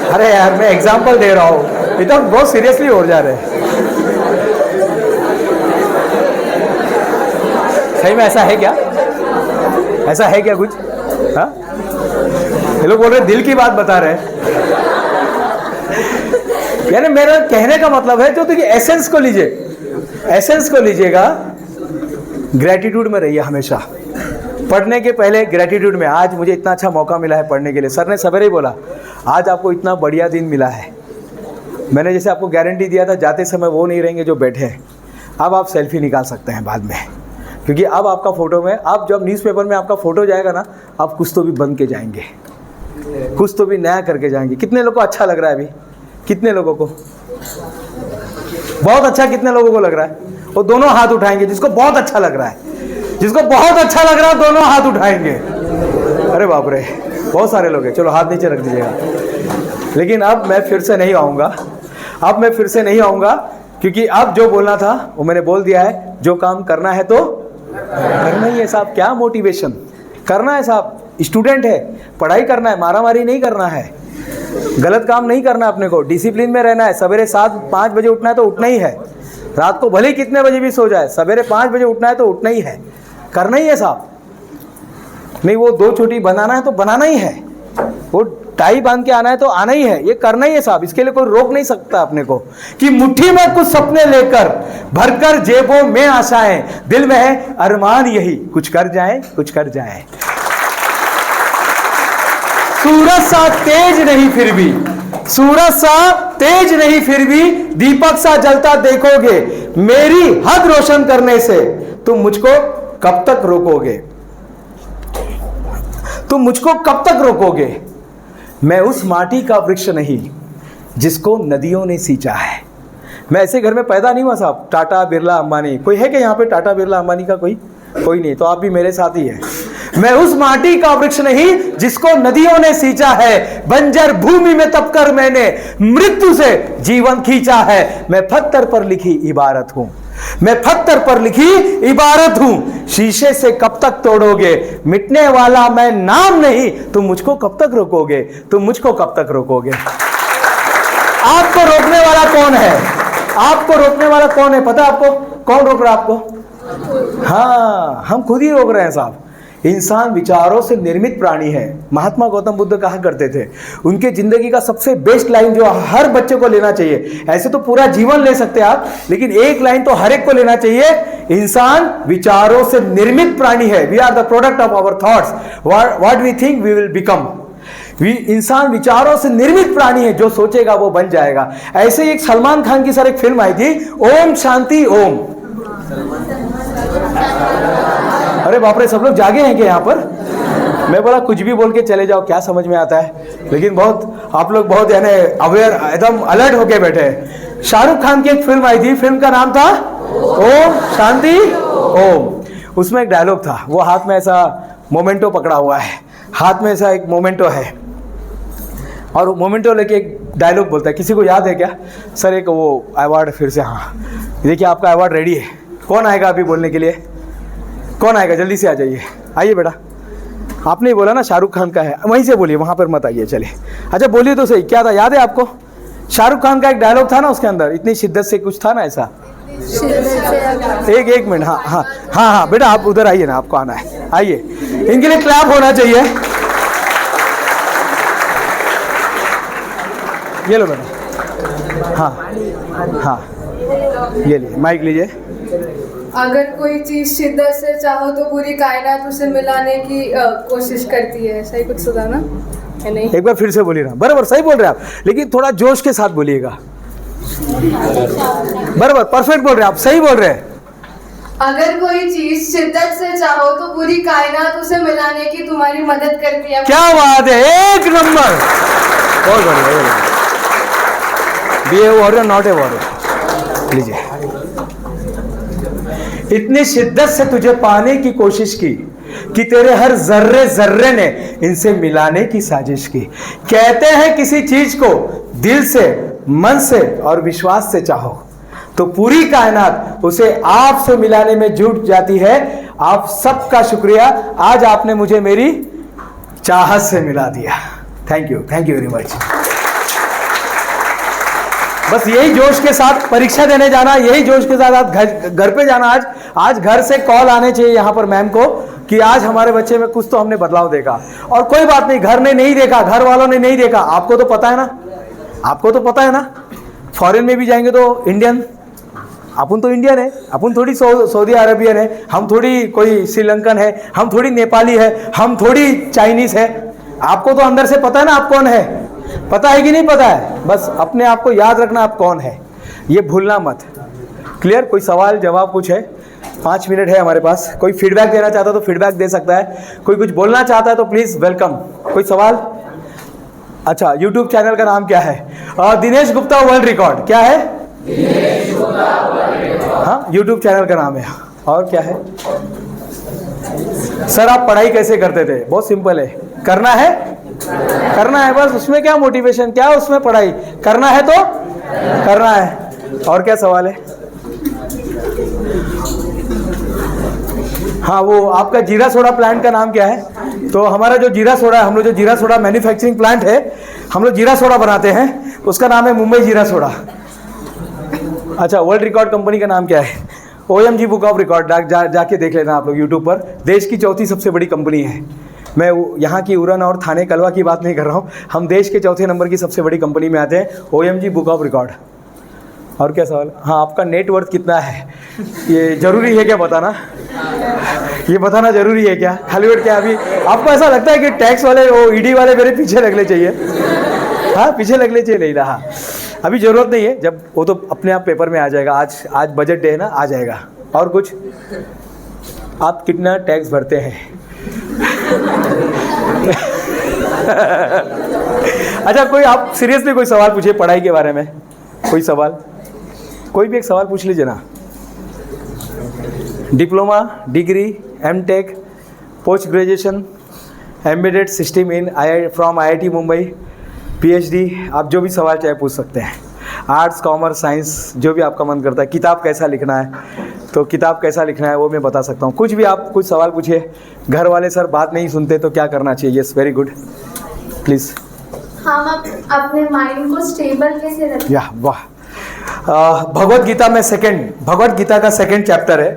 अरे यार मैं एग्जाम्पल दे रहा हूँ, इतना बहुत सीरियसली हो जा रहे हैं। सही में ऐसा है क्या? ऐसा है क्या कुछ? हाँ, ये लोग बोल रहे दिल की बात बता रहे हैं। यानी मेरा कहने का मतलब है जो देखिए एसेंस को लीजिए, एसेंस को लीजिएगा, ग्रेटिट्यूड में रहिए हमेशा। पढ़ने के पहले ग्रेटिट्यूड में, आज मुझे इतना अच्छा मौका मिला है पढ़ने के लिए, सर ने सवेरे ही बोला आज आपको इतना बढ़िया दिन मिला है। मैंने जैसे आपको गारंटी दिया था जाते समय वो नहीं रहेंगे जो बैठे हैं। अब आप सेल्फी निकाल सकते हैं बाद में, क्योंकि अब आपका फ़ोटो में, अब जब न्यूज़पेपर में आपका फ़ोटो जाएगा ना, आप कुछ तो भी बन के जाएंगे, कुछ तो भी नया करके जाएंगे। कितने लोगों को अच्छा लग रहा है अभी? कितने लोगों को बहुत अच्छा, कितने लोगों को लग रहा है? वो दोनों हाथ उठाएंगे जिसको बहुत अच्छा लग रहा है, जिसको बहुत अच्छा लग रहा है दोनों हाथ उठाएंगे। अरे बाप रे, बहुत सारे लोग हैं। चलो हाथ नीचे रख दीजिएगा। लेकिन अब मैं फिर से नहीं आऊँगा, अब मैं फिर से नहीं आऊँगा, क्योंकि अब जो बोलना था वो मैंने बोल दिया है। जो काम करना है तो करना ही है साहब। क्या मोटिवेशन करना है साहब? स्टूडेंट है, पढ़ाई करना है, मारामारी नहीं करना है, गलत काम नहीं करना है, अपने को डिसिप्लिन में रहना है। सवेरे 7-5 बजे उठना है तो उठना ही है, रात को भले ही कितने बजे भी सो जाए, सवेरे 5 बजे उठना है तो उठना ही है, करना ही है साहब। नहीं वो 2 चोटी बनाना है तो बनाना ही है, वो टाई बांध के आना है तो आना ही है, ये करना ही है साहब। इसके लिए कोई रोक नहीं सकता अपने को कि मुट्ठी में कुछ सपने लेकर भरकर जेबों में आशाएं, दिल में है अरमान यही कुछ कर जाएं, कुछ कर जाएं। सूरज सा तेज नहीं फिर भी, सूरज सा तेज नहीं फिर भी दीपक सा जलता देखोगे, मेरी हद रोशन करने से तुम मुझको कब तक रोकोगे, तुम मुझको कब तक रोकोगे। मैं उस माटी का वृक्ष नहीं जिसको नदियों ने सींचा है। मैं ऐसे घर में पैदा नहीं हुआ साहब, टाटा बिरला अंबानी, कोई है क्या यहाँ पे टाटा बिरला अंबानी का? कोई नहीं, तो आप भी मेरे साथ ही हैं। मैं उस माटी का वृक्ष नहीं जिसको नदियों ने सींचा है, बंजर भूमि में तपकर मैंने मृत्यु से जीवन खींचा है। मैं पत्थर पर लिखी इबारत हूं, मैं पत्थर पर लिखी इबारत हूं, शीशे से कब तक तोड़ोगे, मिटने वाला मैं नाम नहीं, तुम मुझको कब तक रोकोगे, तुम मुझको कब तक रोकोगे। आपको रोकने वाला कौन है? आपको रोकने वाला कौन है पता है आपको? कौन रोक रहा है आपको? हाँ, हम खुद ही रोक रहे हैं साहब। इंसान विचारों से निर्मित प्राणी है। महात्मा गौतम बुद्ध कहा करते थे, उनके जिंदगी का सबसे बेस्ट लाइन जो हर बच्चे को लेना चाहिए, ऐसे तो पूरा जीवन ले सकते हैं आप, लेकिन एक लाइन तो हर एक को लेना चाहिए, इंसान विचारों से निर्मित प्राणी है। We are the product of our thoughts, what we think we will become. इंसान विचारों से निर्मित प्राणी है, जो सोचेगा वो बन जाएगा। ऐसे ही एक सलमान खान की सर एक फिल्म आई थी, ओम शांति ओम। अरे बाप रे, सब लोग जागे हैं क्या यहाँ पर? मैं बोला कुछ भी बोल के चले जाओ, क्या समझ में आता है, लेकिन बहुत आप लोग बहुत यानी अवेयर, एकदम अलर्ट होके बैठे हैं। शाहरुख खान की एक फिल्म आई थी, फिल्म का नाम था ओम शांति ओम। उसमें एक डायलॉग था, वो हाथ में ऐसा मोमेंटो पकड़ा हुआ है, हाथ में ऐसा एक मोमेंटो है, और मोमेंटो लेके एक डायलॉग बोलता है। किसी को याद है क्या सर? एक वो अवार्ड फिर से, हाँ देखिए आपका अवार्ड रेडी है। कौन आएगा अभी बोलने के लिए? कौन आएगा? जल्दी से आ जाइए, आइए बेटा। आपने ही बोला ना शाहरुख खान का है, वहीं से बोलिए, वहाँ पर मत आइए। चलिए अच्छा बोलिए तो सही, क्या था याद है आपको? शाहरुख खान का एक डायलॉग था ना, उसके अंदर इतनी शिद्दत से कुछ था ना ऐसा। एक मिनट, हाँ हाँ हाँ हाँ बेटा आप उधर आइए ना, आपको आना है, आइए। इनके लिए क्लैप होना चाहिए। ये लो बेटा, हाँ हाँ ये लिए माइक लीजिए। अगर कोई चीज शिद्दत से चाहो तो पूरी कायनात उसे मिलाने की कोशिश करती है, सही कुछ सुना ना? नहीं, एक बार फिर से बोलिए ना। बराबर सही बोल रहे हैं आप, लेकिन थोड़ा जोश के साथ बोलिएगा। बराबर परफेक्ट बोल रहे हैं आप, सही बोल रहे हैं। अगर कोई चीज शिद्दत से चाहो तो पूरी कायनात उसे मिलाने की तुम्हारी मदद करती है। क्या बात है, एक नंबर, बहुत बढ़िया। Be a warrior not a warrior. लीजिए, इतनी शिद्दत से तुझे पाने की कोशिश की, कि तेरे हर जर्रे जर्रे ने इनसे मिलाने की साजिश की। कहते हैं किसी चीज को दिल से, मन से और विश्वास से चाहो तो पूरी कायनात उसे आपसे मिलाने में जुट जाती है। आप सबका शुक्रिया, आज आपने मुझे मेरी चाहत से मिला दिया। Thank you very much. बस यही जोश के साथ परीक्षा देने जाना, यही जोश के साथ आज घर पे जाना। आज घर से कॉल आने चाहिए यहाँ पर मैम को कि आज हमारे बच्चे में कुछ तो हमने बदलाव देखा। और कोई बात नहीं, घर ने नहीं देखा, घर वालों ने नहीं देखा, आपको तो पता है ना, आपको तो पता है ना। फॉरेन में भी जाएंगे तो इंडियन, अपन तो इंडियन है, अपन थोड़ी सऊदी अरेबियन है, हम थोड़ी कोई श्रीलंकन है, हम थोड़ी नेपाली है, हम थोड़ी चाइनीज है। आपको तो अंदर से पता है ना आप कौन है, पता है कि नहीं पता है। बस अपने आप को याद रखना आप कौन है, ये भूलना मत। क्लियर? कोई सवाल जवाब कुछ है? 5 मिनट है हमारे पास। कोई फीडबैक देना चाहता है तो फीडबैक दे सकता है, कोई कुछ बोलना चाहता है तो प्लीज वेलकम। कोई सवाल? अच्छा, यूट्यूब चैनल का नाम क्या है? Dinesh Gupta world record. क्या है? हाँ, यूट्यूब चैनल का नाम है। और क्या है? सर आप पढ़ाई कैसे करते थे? बहुत सिंपल है, करना है, करना है बस। उसमें क्या मोटिवेशन, क्या उसमें पढ़ाई, करना है तो करना है। और क्या सवाल है? हाँ, वो आपका जीरा सोडा प्लांट का नाम क्या है? तो हमारा जो जीरा सोडा, हम लोग जो जीरा सोडा मैन्युफैक्चरिंग प्लांट है, हम लोग जीरा सोडा बनाते हैं, उसका नाम है मुंबई जीरा सोडा। अच्छा, वर्ल्ड रिकॉर्ड कंपनी का नाम क्या है? OMG book of record. जाके देख लेना आप लोग यूट्यूब पर। देश की 4थी सबसे बड़ी कंपनी है। मैं यहाँ की उरन और थाने कलवा की बात नहीं कर रहा हूँ, हम देश के 4थे नंबर की सबसे बड़ी कंपनी में आते हैं, OMG बुक ऑफ रिकॉर्ड। और क्या सवाल? हाँ, आपका नेटवर्थ कितना है ये जरूरी है क्या बताना? ये बताना जरूरी है क्या? हॉलीवुड क्या अभी आपको ऐसा लगता है कि टैक्स वाले, वो ईडी वाले मेरे पीछे लगने चाहिए? हाँ, पीछे लगने चाहिए। नहीं रहा, अभी जरूरत नहीं है, जब वो तो अपने आप पेपर में आ जाएगा। आज बजट डे है ना, आ जाएगा। और कुछ? आप कितना टैक्स भरते हैं? अच्छा, कोई आप सीरियसली कोई सवाल पूछिए पढ़ाई के बारे में। कोई सवाल, कोई भी एक सवाल पूछ लीजिए ना। Diploma, degree, M.Tech, post graduation, embedded system in from IIT Mumbai, PhD, आप जो भी सवाल चाहे पूछ सकते हैं। आर्ट्स, कॉमर्स, साइंस, जो भी आपका मन करता है। किताब कैसा लिखना है तो किताब कैसा लिखना है वो मैं बता सकता हूँ। कुछ भी आप कुछ सवाल पूछिए। घर वाले सर बात नहीं सुनते तो क्या करना चाहिए? Yes, very good, please. हम अपने माइंड को स्टेबल कैसे रखें? या वाह, भगवत गीता में भगवत गीता का सेकंड चैप्टर है।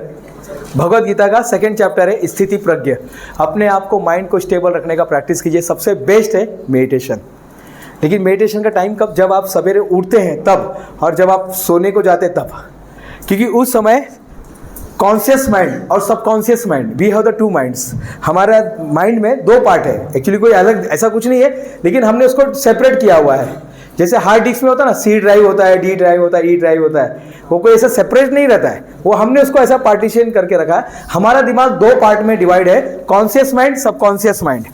भगवत गीता का सेकंड चैप्टर है स्थिति प्रज्ञ। अपने आप को, माइंड को स्टेबल रखने का प्रैक्टिस कीजिए। सबसे बेस्ट है मेडिटेशन। लेकिन मेडिटेशन का टाइम कब? जब आप सवेरे उठते हैं तब, और जब आप सोने को जाते तब। क्योंकि उस समय कॉन्शियस माइंड और subconscious mind, we have the 2 minds. हमारा माइंड में 2 पार्ट है। एक्चुअली कोई अलग ऐसा कुछ नहीं है, लेकिन हमने उसको सेपरेट किया हुआ है। जैसे हार्ड डिस्क में होता है ना, C ड्राइव होता है, D ड्राइव होता है, E ड्राइव होता है, वो कोई ऐसा सेपरेट नहीं रहता है। वो हमने उसको ऐसा पार्टीशन करके रखा है। हमारा दिमाग 2 पार्ट में डिवाइड है, conscious mind, subconscious mind.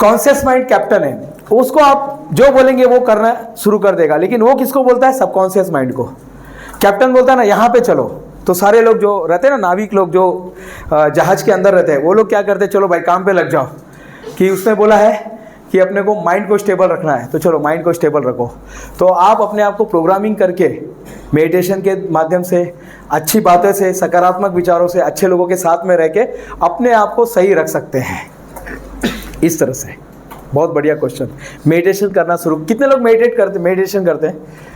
Conscious mind captain है, उसको आप जो बोलेंगे वो करना शुरू कर देगा। लेकिन वो किसको बोलता है? सबकॉन्शियस माइंड को। कैप्टन बोलता है ना यहाँ पे चलो, तो सारे लोग जो रहते हैं ना, नाविक लोग जो जहाज के अंदर रहते हैं, वो लोग क्या करते हैं? चलो भाई काम पे लग जाओ। कि उसने बोला है कि अपने को माइंड को स्टेबल रखना है, तो चलो माइंड को स्टेबल रखो। तो आप अपने आप को प्रोग्रामिंग करके, मेडिटेशन के माध्यम से, अच्छी बातों से, सकारात्मक विचारों से, अच्छे लोगों के साथ में रह के अपने आप को सही रख सकते हैं। इस तरह से। बहुत बढ़िया क्वेश्चन। मेडिटेशन करना शुरू, कितने लोग मेडिटेशन करते हैं?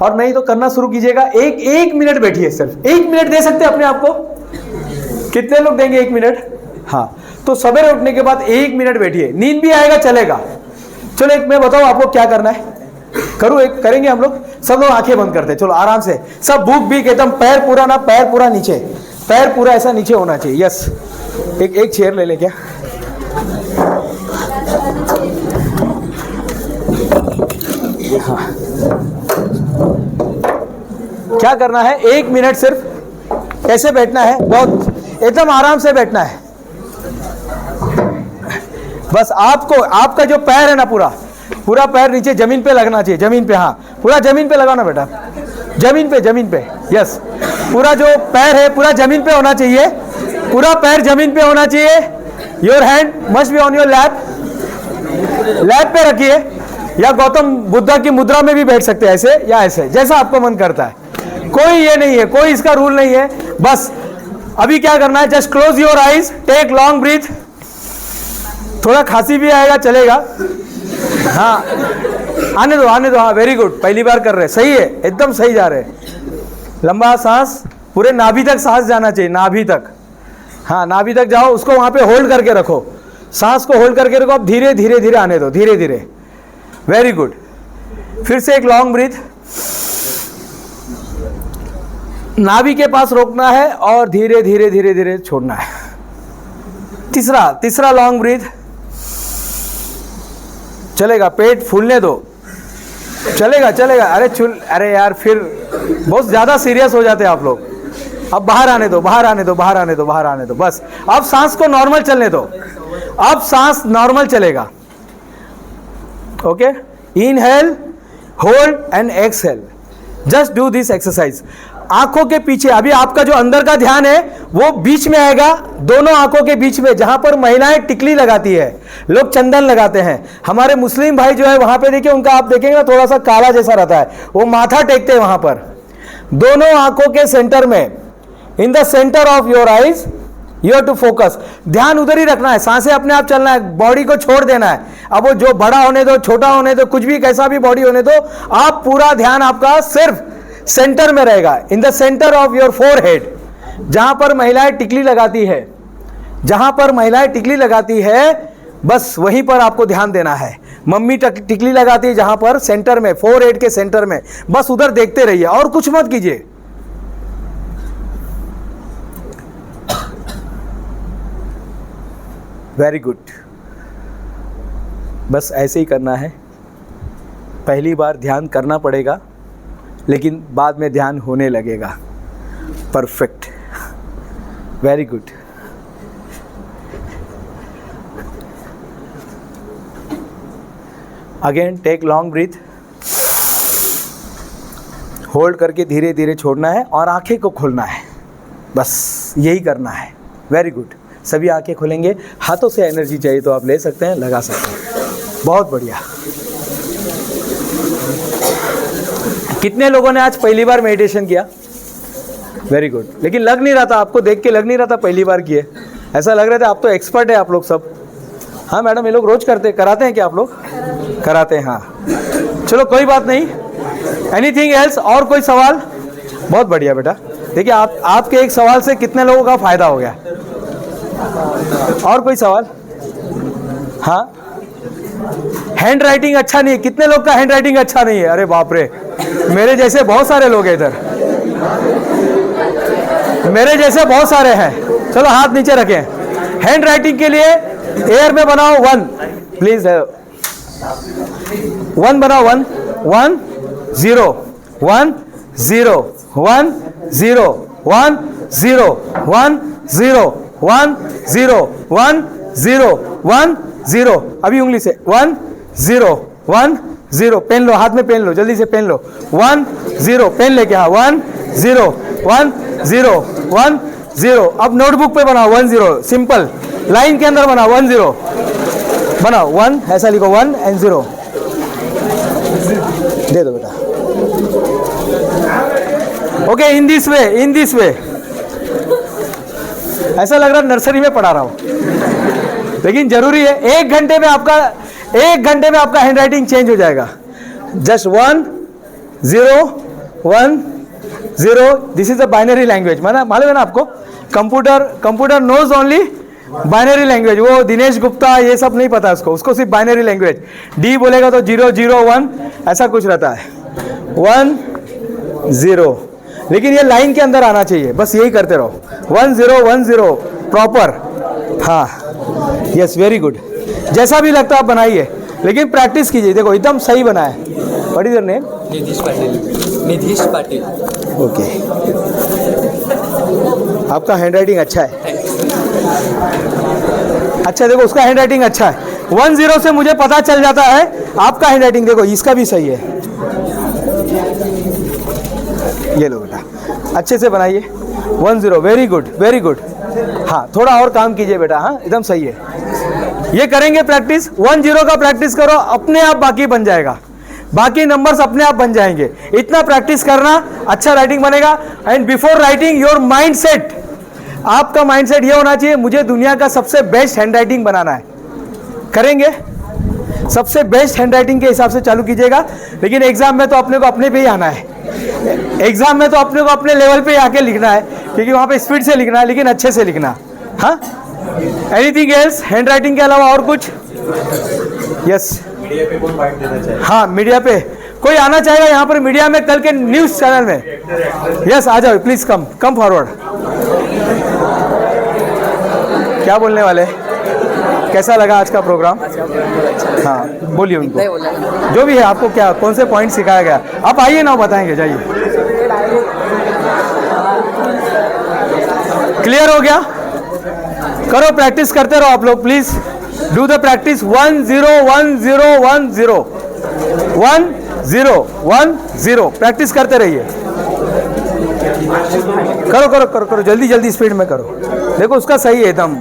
और नहीं तो करना शुरू कीजिएगा। एक मिनट बैठिए, सिर्फ 1 मिनट दे सकते हैं अपने आप को? कितने लोग देंगे 1 मिनट? हाँ, तो सवेरे उठने के बाद 1 मिनट बैठिए। नींद भी आएगा, चलेगा। चलो एक मैं बताऊं आपको क्या करना है। करेंगे हम लोग। सब लोग आंखें बंद करते हैं, चलो आराम से। सब भूख भी एकदम, पैर पूरा ना, पैर पूरा नीचे, पैर पूरा ऐसा नीचे होना चाहिए। यस, एक चेयर ले ले क्या? हाँ, क्या करना है? 1 मिनट सिर्फ ऐसे बैठना है, बहुत एकदम आराम से बैठना है। बस आपको, आपका जो पैर है ना, पूरा पैर नीचे जमीन पे लगना चाहिए। जमीन पे, हाँ, पूरा जमीन पे लगाना बेटा, जमीन पे। यस, पूरा जो पैर है पूरा जमीन पे होना चाहिए। पूरा पैर जमीन पे होना चाहिए। Your hand must be on your lap, lap पे रखिए, या गौतम बुद्धा की मुद्रा में भी बैठ सकते हैं, ऐसे या ऐसे, जैसा आपको मन करता है। कोई ये नहीं है, कोई इसका रूल नहीं है। बस अभी क्या करना है, just close your eyes, take long breath. थोड़ा खांसी भी आएगा, चलेगा। हाँ, आने दो, आने दो। हाँ, वेरी गुड, पहली बार कर रहे, सही है, एकदम सही जा रहे हैं। लंबा सांस, पूरे नाभि तक सांस जाना चाहिए, नाभि तक। हाँ, नाभि तक जाओ, उसको वहां पे होल्ड करके रखो, सांस को होल्ड करके रखो। अब धीरे धीरे धीरे आने दो, धीरे धीरे, वेरी गुड। फिर से एक लॉन्ग ब्रीथ, नाभि के पास रोकना है और धीरे धीरे धीरे धीरे छोड़ना है। तीसरा लॉन्ग ब्रीथ, चलेगा, पेट फूलने दो, चलेगा चलेगा। अरे यार, फिर बहुत ज़्यादा सीरियस हो जाते हैं आप लोग। अब बाहर आने दो, बाहर आने दो, बाहर आने दो, बाहर आने दो। बस अब सांस को नॉर्मल चलने दो, अब सांस नॉर्मल चलेगा। Okay, inhale, hold and exhale, just do this exercise. आंखों के पीछे, अभी आपका जो अंदर का ध्यान है वो बीच में आएगा, दोनों आंखों के बीच में, जहां पर महिलाएं टिकली लगाती है, लोग चंदन लगाते हैं। हमारे मुस्लिम भाई जो है वहां पे देखिए, उनका आप देखेंगे थोड़ा सा काला जैसा रहता है, वो माथा टेकते हैं वहां पर। दोनों आंखों के सेंटर में, in the centre of your eyes, you have to focus. ध्यान उधर ही रखना है, सांसें अपने आप चलना है, बॉडी को छोड़ देना है। अब वो जो बड़ा होने दो, छोटा होने दो, कुछ भी कैसा भी बॉडी होने दो, आप पूरा ध्यान आपका सिर्फ सेंटर में रहेगा, इन the centre of your forehead, जहां पर महिलाएं टिकली लगाती है, जहां पर महिलाएं टिकली लगाती है, बस वहीं पर आपको ध्यान देना है। मम्मी टिकली लगाती है जहां पर, सेंटर में, फोरहेड के सेंटर में, बस उधर देखते रहिए और कुछ मत कीजिए। वेरी गुड, बस ऐसे ही करना है। पहली बार ध्यान करना पड़ेगा, लेकिन बाद में ध्यान होने लगेगा। Perfect, very good. Again take long breath, hold करके धीरे धीरे छोड़ना है और आंखें को खोलना है, बस यही करना है। वेरी गुड, सभी आंखें खोलेंगे। हाथों से एनर्जी चाहिए तो आप ले सकते हैं, लगा सकते हैं। बहुत बढ़िया। कितने लोगों ने आज पहली बार मेडिटेशन किया? Very good. लेकिन लग नहीं रहा था, आपको देख के लग नहीं रहा था पहली बार किए, ऐसा लग रहा था आप तो एक्सपर्ट है आप लोग सब। हाँ मैडम, ये लोग रोज कराते हैं क्या आप लोग? कराते हैं, हाँ। चलो कोई बात नहीं। Anything else? और कोई सवाल? बहुत बढ़िया बेटा। देखिए आपके एक सवाल से कितने लोगों का फायदा हो गया। और कोई सवाल? हाँ, हैंड राइटिंग अच्छा नहीं है। कितने लोग का हैंड राइटिंग अच्छा नहीं है? अरे बाप रे, मेरे जैसे बहुत सारे लोग हैं इधर, मेरे जैसे बहुत सारे हैं। चलो हाथ नीचे रखें। हैंड राइटिंग के लिए एयर में बनाओ 1, प्लीज 1 बनाओ। 1 1 0 1 0 1 0 1 0 1 0 1 0 1 0 1 0। अभी उंगली से 1 0 1 0। पेन लो, हाथ में पेन लो, जल्दी से पेन लो। 1 0, पेन लेके, हाँ। 1 0 1 0 1 0। अब नोटबुक पे बनाओ 1 0, सिंपल लाइन के अंदर बनाओ 1 0 बनाओ। 1 ऐसा लिखो, 1 and 0 दे दो बेटा। Okay, in this way, in this way. ऐसा लग रहा है नर्सरी में पढ़ा रहा हूं, लेकिन जरूरी है। 1 घंटे में आपका हैंड राइटिंग चेंज हो जाएगा। Just 1 0 1 0। This is a binary language, मालूम है ना आपको? Computer knows only binary language. वो दिनेश गुप्ता ये सब नहीं पता उसको सिर्फ बाइनरी लैंग्वेज। डी बोलेगा तो 0 0 1 ऐसा कुछ रहता है। 1 0, लेकिन ये लाइन के अंदर आना चाहिए, बस यही करते रहो। 1 0 1 0 प्रॉपर। हाँ, यस, वेरी गुड। जैसा भी लगता है आप बनाइए, लेकिन प्रैक्टिस कीजिए। देखो एकदम सही बना है। What is your name? Nidheesh Patil. Nidheesh Patil. Okay, आपका हैंड राइटिंग अच्छा है। अच्छा, देखो उसका हैंड राइटिंग अच्छा है। 1 0 से मुझे पता चल जाता है आपका हैंड राइटिंग। देखो इसका भी सही है। ये लो बेटा, अच्छे से बनाइए। 10 वेरी गुड वेरी गुड। हाँ थोड़ा और काम कीजिए बेटा, हाँ एकदम सही है। ये करेंगे प्रैक्टिस, 10 का प्रैक्टिस करो, अपने आप बाकी बन जाएगा, बाकी नंबर्स अपने आप बन जाएंगे। इतना प्रैक्टिस करना, अच्छा राइटिंग बनेगा। And before writing your mind set, आपका माइंड सेट ये होना चाहिए मुझे दुनिया का सबसे बेस्ट हैंड राइटिंग बनाना है। करेंगे, सबसे बेस्ट हैंड राइटिंग के हिसाब से चालू कीजिएगा। लेकिन एग्जाम में तो अपने को अपने पे ही आना है, एग्जाम में तो अपने को अपने लेवल पे आके लिखना है, क्योंकि वहाँ पे स्पीड से लिखना है, लेकिन अच्छे से लिखना। हाँ, एनीथिंग एल्स हैंड राइटिंग के अलावा और कुछ? यस, मीडिया पे कौन बाइट देना चाहिए? हाँ मीडिया पे कोई आना चाहेगा यहाँ पर मीडिया में, कल के न्यूज़ चैनल में? यस आ जाओ प्लीज, कम फॉरवर्ड। क्या बोलने वाले? कैसा लगा आज का प्रोग्राम? हाँ बोलिए उनको, जो भी है आपको क्या कौन से पॉइंट सिखाया गया। आप आइए ना, बताएंगे, जाइए। क्लियर हो गया? करो, प्रैक्टिस करते रहो आप लोग, please do the practice. 1 0 1 0 1 0 1 0 1 0 practice करते रहिए। करो करो करो करो, जल्दी जल्दी स्पीड में करो। देखो उसका सही है एकदम,